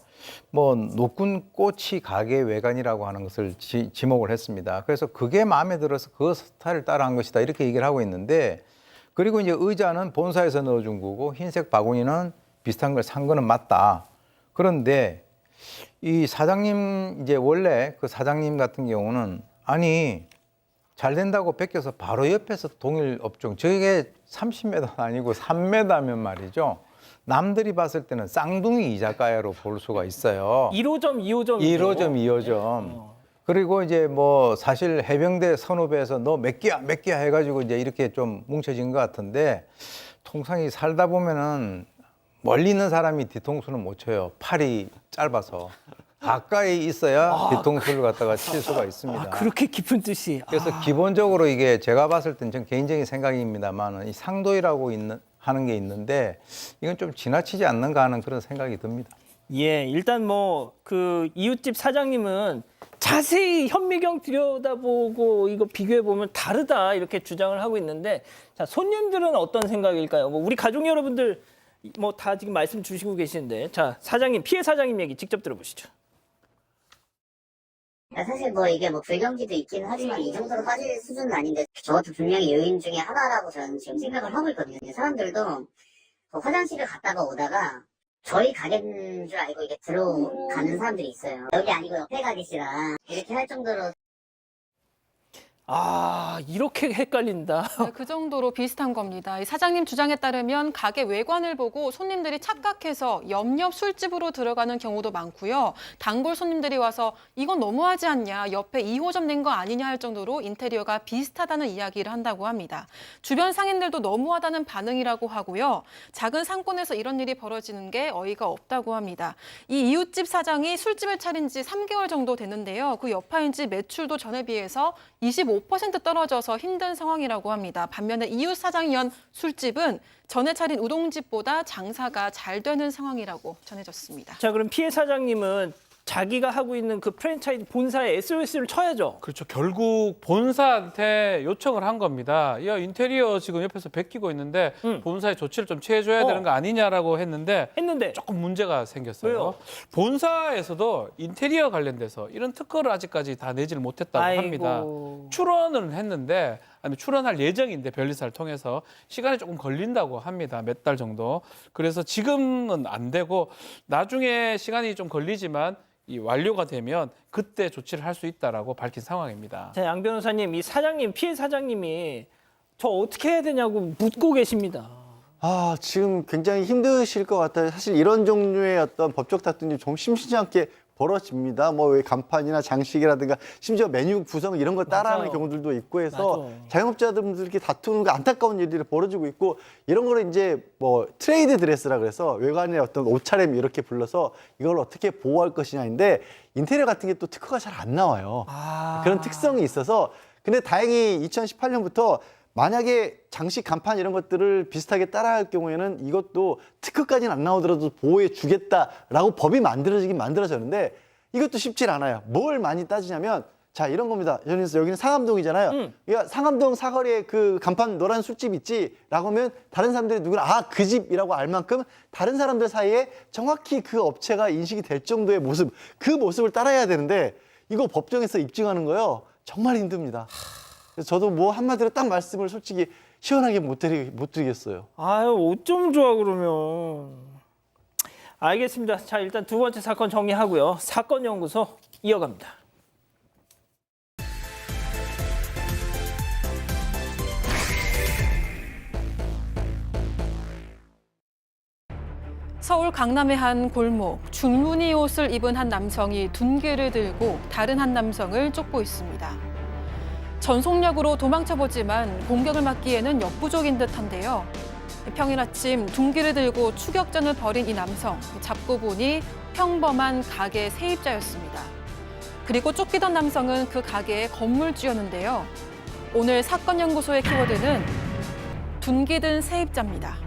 뭐 노군 꼬치 가게 외관이라고 하는 것을 지목을 했습니다. 그래서 그게 마음에 들어서 그 스타일을 따라한 것이다 이렇게 얘기를 하고 있는데, 그리고 이제 의자는 본사에서 넣어준 거고 흰색 바구니는 비슷한 걸 산 거는 맞다. 그런데 이 사장님, 이제 원래 그 사장님 같은 경우는 아니 잘 된다고 베껴서 바로 옆에서 동일 업종, 저게 30m도 아니고 3m면 말이죠. 남들이 봤을 때는 쌍둥이 이자카야로 볼 수가 있어요. 1호점, 2호점. 1호점, 2호점. 그리고 이제 뭐 사실 해병대 선후배에서 너 몇 개야 해가지고 이제 이렇게 좀 뭉쳐진 것 같은데, 통상이 살다 보면은 멀리 있는 사람이 뒤통수는 못 쳐요. 팔이 짧아서. 가까이 있어야 뒤통수를 갖다가 칠 수가 있습니다. 아, 그렇게 깊은 뜻이. 그래서 기본적으로 이게 제가 봤을 땐 전 개인적인 생각입니다만 이 상도이라고 하는 게 있는데 이건 좀 지나치지 않는가 하는 그런 생각이 듭니다. 예, 일단 뭐 그 이웃집 사장님은 자세히 현미경 들여다보고 이거 비교해 보면 다르다 이렇게 주장을 하고 있는데, 자, 손님들은 어떤 생각일까요? 뭐 우리 가족 여러분들 뭐 다 지금 말씀 주시고 계시는데, 자, 사장님, 피해 사장님 얘기 직접 들어보시죠. 사실 뭐 이게 뭐 불경기도 있긴 하지만 이 정도로 빠질 수준은 아닌데, 저것도 분명히 요인 중에 하나라고 저는 지금 생각을 하고 있거든요. 사람들도 그 화장실을 갔다가 오다가 저희 가게인 줄 알고 이게 들어가는 사람들이 있어요. 여기 아니고 옆에 가게시라 이렇게 할 정도로. 아, 이렇게 헷갈린다. 네, 그 정도로 비슷한 겁니다. 이 사장님 주장에 따르면 가게 외관을 보고 손님들이 착각해서 옆 술집으로 들어가는 경우도 많고요. 단골 손님들이 와서 이건 너무하지 않냐, 옆에 2호점 낸 거 아니냐 할 정도로 인테리어가 비슷하다는 이야기를 한다고 합니다. 주변 상인들도 너무하다는 반응이라고 하고요. 작은 상권에서 이런 일이 벌어지는 게 어이가 없다고 합니다. 이 이웃집 사장이 술집을 차린 지 3개월 정도 됐는데요. 그 여파인지 매출도 전에 비해서 25% 떨어져서 힘든 상황이라고 합니다. 반면에 이웃 사장이 연 술집은 전에 차린 우동집보다 장사가 잘 되는 상황이라고 전해졌습니다. 자, 그럼 피해 사장님은 자기가 하고 있는 그 프랜차이즈 본사에 SOS를 쳐야죠. 그렇죠. 결국 본사한테 요청을 한 겁니다. 야, 인테리어 지금 옆에서 베끼고 있는데 본사에 조치를 좀 취해줘야 되는 거 아니냐라고 했는데 조금 문제가 생겼어요. 왜요? 본사에서도 인테리어 관련돼서 이런 특허를 아직까지 다 내지를 못했다고 합니다. 출원은 했는데, 아니 출원할 예정인데 변리사를 통해서 시간이 조금 걸린다고 합니다. 몇 달 정도. 그래서 지금은 안 되고 나중에 시간이 좀 걸리지만 이 완료가 되면 그때 조치를 할 수 있다라고 밝힌 상황입니다. 자, 양 변호사님, 이 사장님, 피해 사장님이 저 어떻게 해야 되냐고 묻고 계십니다. 아, 지금 굉장히 힘드실 것 같아요. 사실 이런 종류의 어떤 법적 다툼이 좀 심심치 않게 벌어집니다. 뭐 왜 간판이나 장식이라든가 심지어 메뉴 구성 이런 걸 따라하는 맞아요. 경우들도 있고 해서 맞아. 자영업자들끼리 다투는 거 안타까운 일들이 벌어지고 있고, 이런 거를 이제 뭐 트레이드 드레스라 그래서 외관의 어떤 옷차림 이렇게 불러서 이걸 어떻게 보호할 것이냐인데, 인테리어 같은 게 또 특허가 잘 안 나와요. 그런 특성이 있어서. 근데 다행히 2018년부터 만약에 장식, 간판 이런 것들을 비슷하게 따라할 경우에는 이것도 특허까지는 안 나오더라도 보호해 주겠다라고 법이 만들어지긴 만들어졌는데, 이것도 쉽질 않아요. 뭘 많이 따지냐면, 자, 이런 겁니다. 여기는 상암동이잖아요. 그러니까 상암동 사거리에 그 간판 노란 술집 있지? 라고 하면 다른 사람들이 누구나 그 집이라고 알 만큼 다른 사람들 사이에 정확히 그 업체가 인식이 될 정도의 모습, 그 모습을 따라야 되는데 이거 법정에서 입증하는 거요. 정말 힘듭니다. 그래서 저도 뭐 한마디로 딱 말씀을 솔직히 시원하게 못 드리겠어요. 아유, 어쩜 좋아 그러면. 알겠습니다. 자, 일단 두 번째 사건 정리하고요. 사건 연구소 이어갑니다. 서울 강남의 한 골목, 줄무늬 옷을 입은 한 남성이 둔기를 들고 다른 한 남성을 쫓고 있습니다. 전속력으로 도망쳐보지만 공격을 막기에는 역부족인 듯한데요. 평일 아침 둔기를 들고 추격전을 벌인 이 남성, 잡고 보니 평범한 가게 세입자였습니다. 그리고 쫓기던 남성은 그 가게의 건물주였는데요. 오늘 사건 연구소의 키워드는 둔기 든 세입자입니다.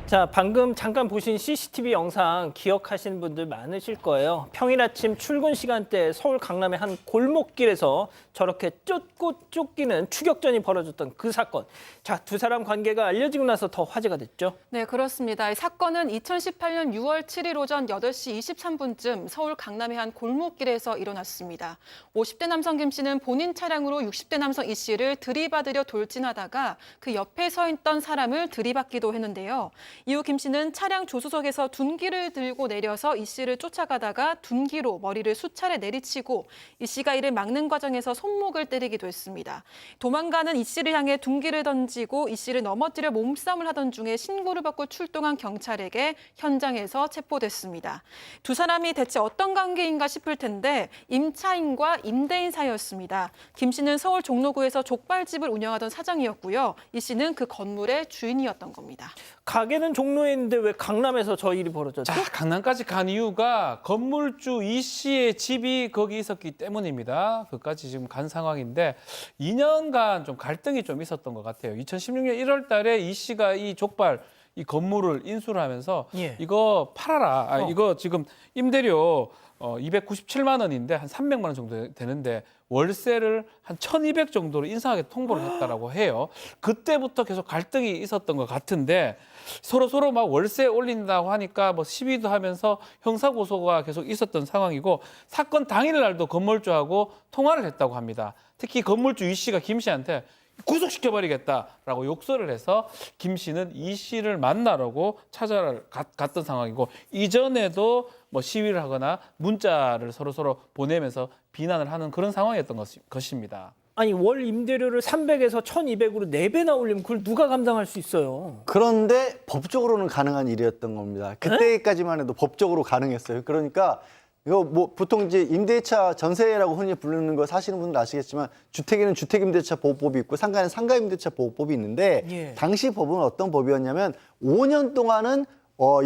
자, 방금 잠깐 보신 CCTV 영상 기억하시는 분들 많으실 거예요. 평일 아침 출근 시간대 서울 강남의 한 골목길에서 저렇게 쫓고 쫓기는 추격전이 벌어졌던 그 사건. 자, 두 사람 관계가 알려지고 나서 더 화제가 됐죠. 네, 그렇습니다. 이 사건은 2018년 6월 7일 오전 8시 23분쯤 서울 강남의 한 골목길에서 일어났습니다. 50대 남성 김 씨는 본인 차량으로 60대 남성 이 씨를 들이받으려 돌진하다가 그 옆에 서 있던 사람을 들이받기도 했는데요. 이후 김 씨는 차량 조수석에서 둔기를 들고 내려서 이 씨를 쫓아가다가 둔기로 머리를 수차례 내리치고 이 씨가 이를 막는 과정에서 손목을 때리기도 했습니다. 도망가는 이 씨를 향해 둔기를 던지고 이 씨를 넘어뜨려 몸싸움을 하던 중에 신고를 받고 출동한 경찰에게 현장에서 체포됐습니다. 두 사람이 대체 어떤 관계인가 싶을 텐데 임차인과 임대인 사이였습니다. 김 씨는 서울 종로구에서 족발집을 운영하던 사장이었고요. 이 씨는 그 건물의 주인이었던 겁니다. 가게는 종로에 있는데 왜 강남에서 저 일이 벌어졌죠? 자, 강남까지 간 이유가 건물주 이 씨의 집이 거기 있었기 때문입니다. 그까지 지금 간 상황인데 2년간 좀 갈등이 좀 있었던 것 같아요. 2016년 1월 달에 이 씨가 이 족발 이 건물을 인수를 하면서 예. 이거 팔아라. 이거 지금 임대료 297만 원인데 한 300만 원 정도 되는데 월세를 한 1,200 정도로 인상하게 통보를 했다라고 해요. 그때부터 계속 갈등이 있었던 것 같은데 서로 막 월세 올린다고 하니까 뭐 시위도 하면서 형사 고소가 계속 있었던 상황이고 사건 당일날도 건물주하고 통화를 했다고 합니다. 특히 건물주 이 씨가 김 씨한테 구속시켜버리겠다라고 욕설을 해서 김 씨는 이 씨를 만나려고 찾아갔던 상황이고 이전에도 뭐 시위를 하거나 문자를 서로 보내면서 비난을 하는 그런 상황이었던 것입니다. 아니, 월 임대료를 300에서 1,200으로 4배나 올리면 그걸 누가 감당할 수 있어요? 그런데 법적으로는 가능한 일이었던 겁니다. 그때까지만 해도 법적으로 가능했어요. 그러니까 이거 뭐 보통 이제 임대차 전세라고 흔히 부르는 거 사시는 분들 아시겠지만 주택에는 주택임대차 보호법이 있고 상가에는 상가임대차 보호법이 있는데 예. 당시 법은 어떤 법이었냐면 5년 동안은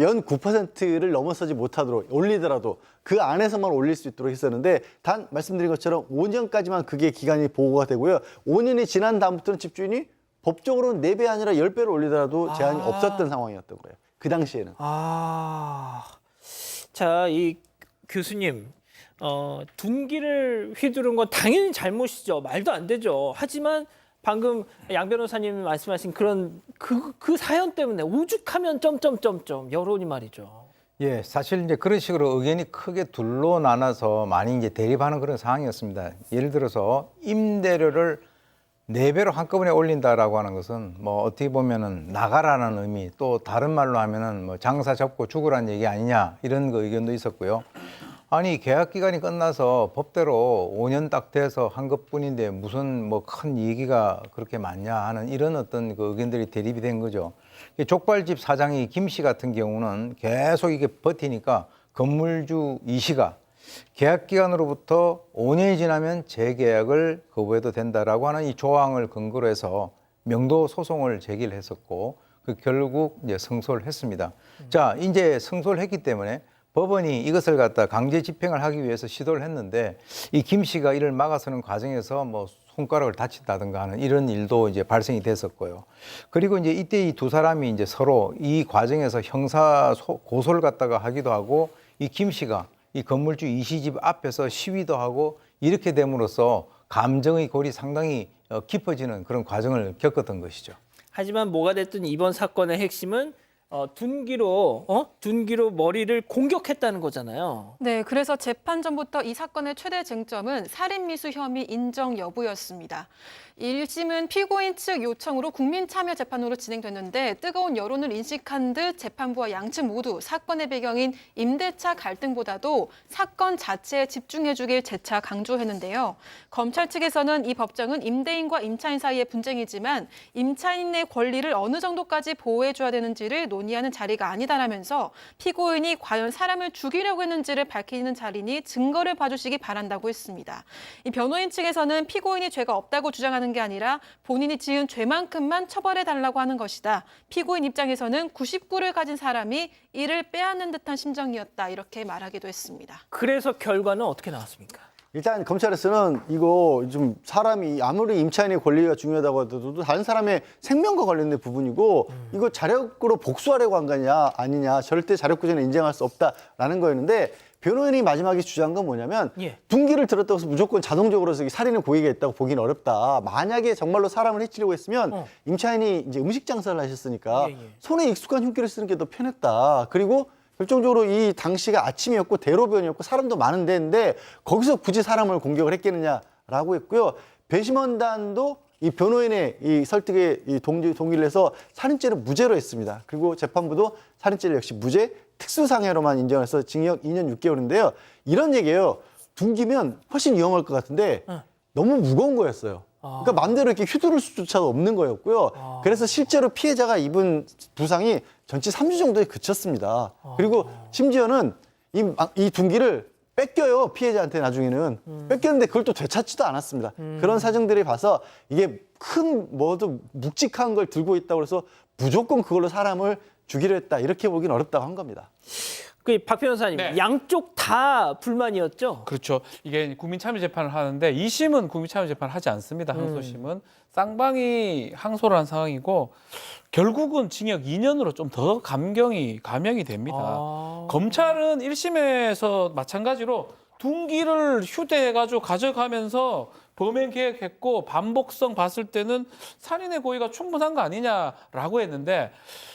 연 9%를 넘어서지 못하도록 올리더라도 그 안에서만 올릴 수 있도록 했었는데 단 말씀드린 것처럼 5년까지만 그게 기간이 보호가 되고요. 5년이 지난 다음부터는 집주인이 법적으로는 4배 아니라 10배를 올리더라도 제한이 없었던 상황이었던 거예요. 그 당시에는. 자, 이 교수님, 둔기를 휘두른 건 당연히 잘못이죠. 말도 안 되죠. 하지만 방금 양 변호사님이 말씀하신 그런 그 사연 때문에 오죽하면 점점점점 여론이 말이죠. 예, 사실 이제 그런 식으로 의견이 크게 둘로 나눠서 많이 이제 대립하는 그런 상황이었습니다. 예를 들어서 임대료를 4배로 한꺼번에 올린다라고 하는 것은 뭐 어떻게 보면은 나가라는 의미, 또 다른 말로 하면은 뭐 장사 접고 죽으라는 얘기 아니냐 이런 그 의견도 있었고요. 아니 계약 기간이 끝나서 법대로 5년 딱 돼서 한 것뿐인데 무슨 뭐 큰 얘기가 그렇게 많냐 하는 이런 어떤 그 의견들이 대립이 된 거죠. 족발집 사장이 김 씨 같은 경우는 계속 이게 버티니까 건물주 이 씨가 계약 기간으로부터 5년이 지나면 재계약을 거부해도 된다라고 하는 이 조항을 근거로 해서 명도 소송을 제기를 했었고 그 결국 이제 승소를 했습니다. 자, 이제 승소를 했기 때문에 법원이 이것을 갖다 강제 집행을 하기 위해서 시도를 했는데 이 김 씨가 이를 막아서는 과정에서 뭐 손가락을 다친다든가 하는 이런 일도 이제 발생이 됐었고요. 그리고 이제 이때 이 두 사람이 이제 서로 이 과정에서 형사 고소를 갖다가 하기도 하고 이 김 씨가 이 건물주 이 씨 집 앞에서 시위도 하고 이렇게 됨으로써 감정의 골이 상당히 깊어지는 그런 과정을 겪었던 것이죠. 하지만 뭐가 됐든 이번 사건의 핵심은 둔기로 머리를 공격했다는 거잖아요. 네, 그래서 재판 전부터 이 사건의 최대 쟁점은 살인미수 혐의 인정 여부였습니다. 1심은 피고인 측 요청으로 국민참여재판으로 진행됐는데 뜨거운 여론을 인식한 듯 재판부와 양측 모두 사건의 배경인 임대차 갈등보다도 사건 자체에 집중해주길 재차 강조했는데요. 검찰 측에서는 이 법정은 임대인과 임차인 사이의 분쟁이지만 임차인의 권리를 어느 정도까지 보호해줘야 되는지를 논의하는 자리가 아니다라면서 피고인이 과연 사람을 죽이려고 했는지를 밝히는 자리니 증거를 봐주시기 바란다고 했습니다. 이 변호인 측에서는 피고인이 죄가 없다고 주장하는 게 아니라 본인이 지은 죄만큼만 처벌해달라고 하는 것이다. 피고인 입장에서는 99를 가진 사람이 이를 빼앗는 듯한 심정이었다. 이렇게 말하기도 했습니다. 그래서 결과는 어떻게 나왔습니까? 일단 검찰에서는 이거 좀 사람이 아무리 임차인의 권리가 중요하다고 하더라도 다른 사람의 생명과 관련된 부분이고 이거 자력으로 복수하려고 한 거냐 아니냐 절대 자력구제는 인정할 수 없다라는 거였는데 변호인이 마지막에 주장한 건 뭐냐면 예. 둔기를 들었다고 해서 무조건 자동적으로 살인의 고의가 있다고 보기는 어렵다. 만약에 정말로 사람을 해치려고 했으면 임차인이 이제 음식 장사를 하셨으니까 예, 예. 손에 익숙한 흉기를 쓰는 게 더 편했다. 그리고 결정적으로 이 당시가 아침이었고 대로변이었고 사람도 많은 데인데 거기서 굳이 사람을 공격을 했겠느냐라고 했고요. 배심원단도 이 변호인의 이 설득에 이 동의를 해서 살인죄를 무죄로 했습니다. 그리고 재판부도 살인죄를 역시 무죄, 특수상해로만 인정해서 징역 2년 6개월인데요. 이런 얘기예요. 둔기면 훨씬 위험할 것 같은데 너무 무거운 거였어요. 그러니까 마음대로 이렇게 휘두를 수조차도 없는 거였고요. 그래서 실제로 피해자가 입은 부상이 전치 3주 정도에 그쳤습니다. 그리고 심지어는 이 둔기를 뺏겨요. 피해자한테 나중에는. 뺏겼는데 그걸 또 되찾지도 않았습니다. 그런 사정들이 봐서 이게 큰 뭐도 묵직한 걸 들고 있다고 해서 무조건 그걸로 사람을 죽이려 했다. 이렇게 보기는 어렵다고 한 겁니다. 박 변호사님, 네. 양쪽 다 불만이었죠? 그렇죠. 이게 국민참여재판을 하는데 2심은 국민참여재판을 하지 않습니다. 항소심은 쌍방이 항소를 한 상황이고 결국은 징역 2년으로 좀 더 감형이 됩니다. 검찰은 1심에서 마찬가지로 둔기를 휴대해가지고 가져가면서 범행 계획했고 반복성 봤을 때는 살인의 고의가 충분한 거 아니냐라고 했는데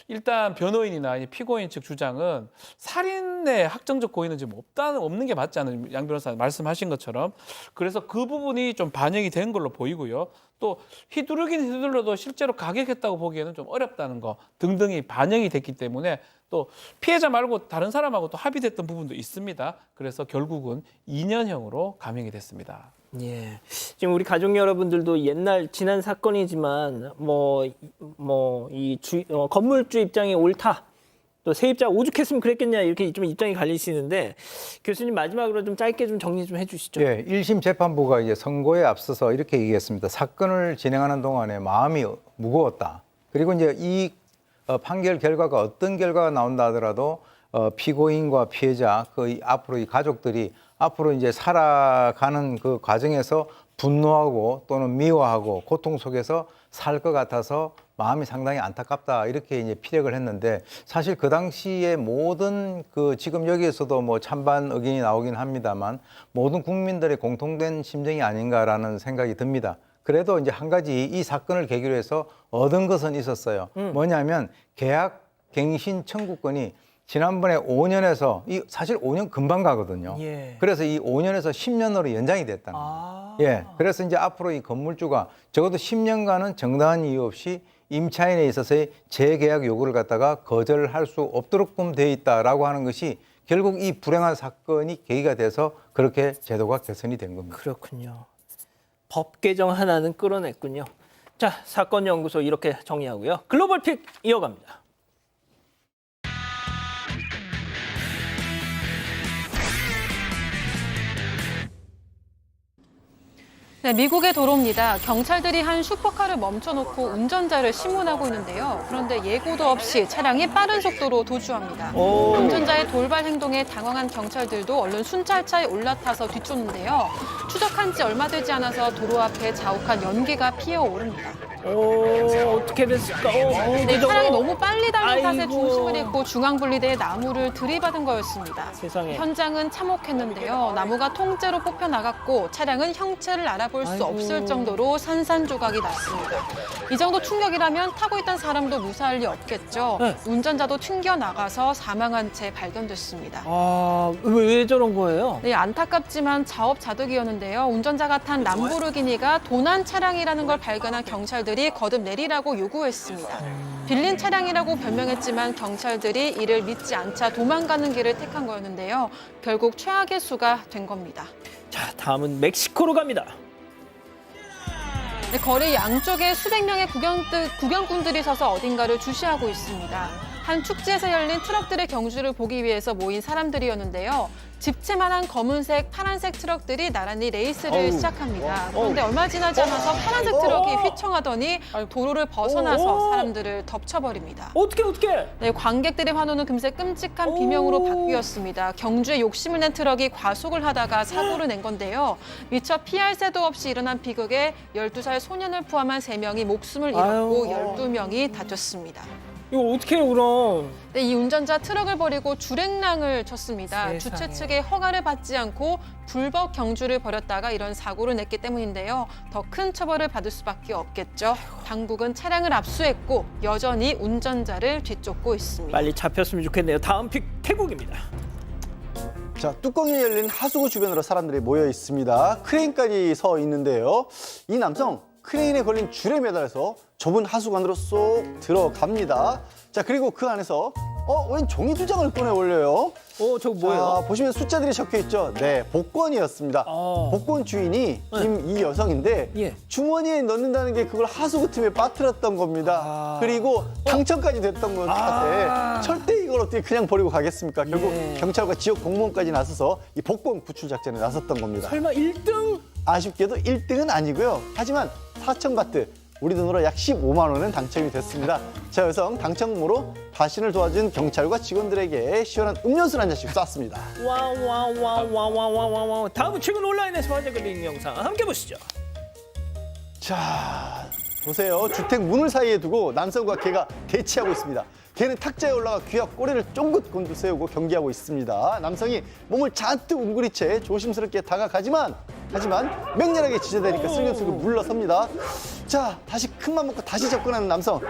일단 변호인이나 피고인 측 주장은 살인의 확정적 고의는 지금 없는 게 맞지 않은 양 변호사님 말씀하신 것처럼 그래서 그 부분이 좀 반영이 된 걸로 보이고요. 또 휘두르긴 휘둘러도 실제로 가격했다고 보기에는 좀 어렵다는 거 등등이 반영이 됐기 때문에 또 피해자 말고 다른 사람하고 또 합의됐던 부분도 있습니다. 그래서 결국은 2년형으로 감형이 됐습니다. 예. 지금 우리 가족 여러분들도 지난 사건이지만 건물주 입장이 옳다. 또 세입자 오죽했으면 그랬겠냐 이렇게 좀 입장이 갈리시는데 교수님 마지막으로 좀 짧게 좀 정리 좀 해주시죠. 예, 1심 재판부가 이제 선고에 앞서서 이렇게 얘기했습니다. 사건을 진행하는 동안에 마음이 무거웠다. 그리고 이제 이 판결 결과가 어떤 결과가 나온다 하더라도 피고인과 피해자 앞으로 이 가족들이 앞으로 이제 살아가는 그 과정에서 분노하고 또는 미워하고 고통 속에서 살 것 같아서 마음이 상당히 안타깝다 이렇게 이제 피력을 했는데 사실 그 당시에 모든 지금 여기에서도 찬반 의견이 나오긴 합니다만 모든 국민들의 공통된 심정이 아닌가라는 생각이 듭니다. 그래도 이제 한 가지 이 사건을 계기로 해서 얻은 것은 있었어요. 뭐냐면 계약 갱신 청구권이 지난번에 5년에서 사실 5년 금방 가거든요. 예. 그래서 이 5년에서 10년으로 연장이 됐다는 거예요. 예. 그래서 이제 앞으로 이 건물주가 적어도 10년간은 정당한 이유 없이 임차인에 있어서의 재계약 요구를 갖다가 거절할 수 없도록끔 돼 있다라고 하는 것이 결국 이 불행한 사건이 계기가 돼서 그렇게 제도가 개선이 된 겁니다. 그렇군요. 법 개정 하나는 끌어냈군요. 자, 사건 연구소 이렇게 정리하고요. 글로벌 픽 이어갑니다. 네, 미국의 도로입니다. 경찰들이 한 슈퍼카를 멈춰놓고 운전자를 심문하고 있는데요. 그런데 예고도 없이 차량이 빠른 속도로 도주합니다. 운전자의 돌발 행동에 당황한 경찰들도 얼른 순찰차에 올라타서 뒤쫓는데요. 추적한 지 얼마 되지 않아서 도로 앞에 자욱한 연기가 피어오릅니다. 어떻게 됐을까? 네, 차량이 너무 빨리 달린 탓에 아이고. 중심을 잃고 중앙분리대에 나무를 들이받은 거였습니다. 세상에. 현장은 참혹했는데요. 나무가 통째로 뽑혀 나갔고 차량은 형체를 알아볼 수 아이고. 없을 정도로 산산조각이 났습니다. 이 정도 충격이라면 타고 있던 사람도 무사할 리 없겠죠. 네. 운전자도 튕겨 나가서 사망한 채 발견됐습니다. 왜 저런 거예요? 네, 안타깝지만 자업자득이었는데요. 운전자가 탄 람보르기니가 도난 차량이라는 걸 발견한 경찰들이 거듭 내리라고 요구했습니다. 빌린 차량이라고 변명했지만 경찰들이 이를 믿지 않자 도망가는 길을 택한 거였는데요. 결국 최악의 수가 된 겁니다. 자, 다음은 멕시코로 갑니다. 네, 거리 양쪽에 수백 명의 구경꾼들이 서서 어딘가를 주시하고 있습니다. 한 축제에서 열린 트럭들의 경주를 보기 위해서 모인 사람들이었는데요. 집채만한 검은색, 파란색 트럭들이 나란히 레이스를 시작합니다. 그런데 얼마 지나지 않아서 파란색 트럭이 휘청하더니 도로를 벗어나서 사람들을 덮쳐버립니다. 어떻게? 네, 관객들의 환호는 금세 끔찍한 비명으로 바뀌었습니다. 경주에 욕심을 낸 트럭이 과속을 하다가 사고를 낸 건데요. 미처 피할 새도 없이 일어난 비극에 12살 소년을 포함한 3명이 목숨을 잃었고 12명이 다쳤습니다. 이거 어떻게 해요, 그럼? 네, 이 운전자 트럭을 버리고 주행랑을 쳤습니다. 세상에. 주최 측의 허가를 받지 않고 불법 경주를 벌였다가 이런 사고를 냈기 때문인데요. 더 큰 처벌을 받을 수밖에 없겠죠. 당국은 차량을 압수했고 여전히 운전자를 뒤쫓고 있습니다. 빨리 잡혔으면 좋겠네요. 다음 픽 태국입니다. 자, 뚜껑이 열린 하수구 주변으로 사람들이 모여 있습니다. 크레인까지 서 있는데요. 이 남성 크레인에 걸린 줄에 매달려서 좁은 하수구 안으로 쏙 들어갑니다. 자, 그리고 그 안에서 웬 종이 2장을 꺼내 올려요. 저거 뭐예요? 자, 보시면 숫자들이 적혀 있죠. 네, 복권이었습니다. 복권 주인이 이 여성인데 예. 주머니에 넣는다는 게 그걸 하수구 틈에 빠뜨렸던 겁니다. 그리고 당첨까지 됐던 것 같아. 절대 이걸 어떻게 그냥 버리고 가겠습니까? 결국 경찰과 지역 공무원까지 나서서 이 복권 구출 작전에 나섰던 겁니다. 설마 1등? 아쉽게도 1등은 아니고요. 하지만 4,000바트, 우리 돈으로 약 15만 원은 당첨이 됐습니다. 자, 여성 당첨으로 자신을 도와준 경찰과 직원들에게 시원한 음료수를 한 잔씩 쐈습니다. 와와와와와와와와. 다음은 최근 온라인에서 화제가 된 영상 함께 보시죠. 자, 보세요. 주택 문을 사이에 두고 남성과 개가 대치하고 있습니다. 개는 탁자에 올라가 귀와 꼬리를 쫑긋 곤두세우고 경기하고 있습니다. 남성이 몸을 잔뜩 웅그리채 조심스럽게 다가가지만 맹렬하게 지저대니까 슬금슬금 물러섭니다. 자, 다시 큰맘 먹고 다시 접근하는 남성.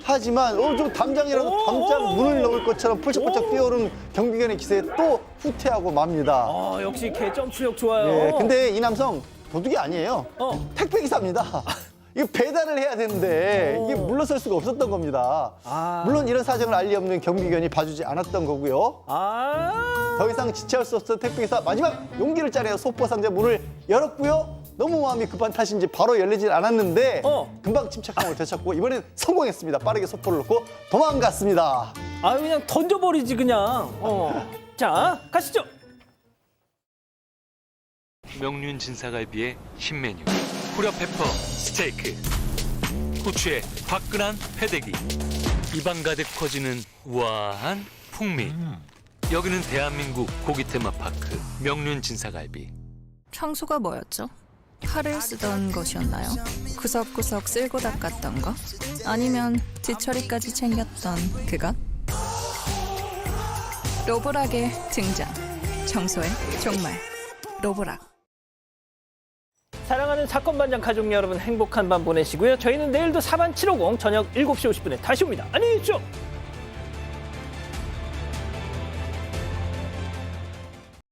하지만 좀 담장이라도 담장 문을 넣을 것처럼 펄쩍펄쩍 뛰어오르는 경비견의 기세에 또 후퇴하고 맙니다. 역시 개 점프력 좋아요. 예, 근데 이 남성 도둑이 아니에요. 택배기사입니다. 이거 배달을 해야 되는데 이게 물러설 수가 없었던 겁니다. 물론 이런 사정을 알리 없는 경비견이 봐주지 않았던 거고요. 더 이상 지체할 수 없어 택배기사 마지막 용기를 짜내어 소포 상자 문을 열었고요. 너무 마음이 급한 탓인지 바로 열리질 않았는데 금방 침착함을 되찾고 이번엔 성공했습니다. 빠르게 소포를 놓고 도망갔습니다. 그냥 던져버리지 그냥. 자, 가시죠. 명륜 진사갈비의 신메뉴 후려페퍼 스테이크, 후추에 화끈한 회대기, 입안 가득 퍼지는 우아한 풍미. 여기는 대한민국 고기 테마파크 명륜 진사갈비. 평소가 뭐였죠? 칼을 쓰던 것이었나요? 구석구석 쓸고 닦았던 거? 아니면 뒤처리까지 챙겼던 그것? 로보락의 등장. 청소의 종말. 로보락. 사랑하는 사건반장 가족 여러분 행복한 밤 보내시고요. 저희는 내일도 4반 750 저녁 7시 50분에 다시 옵니다. 안녕히 계십시오.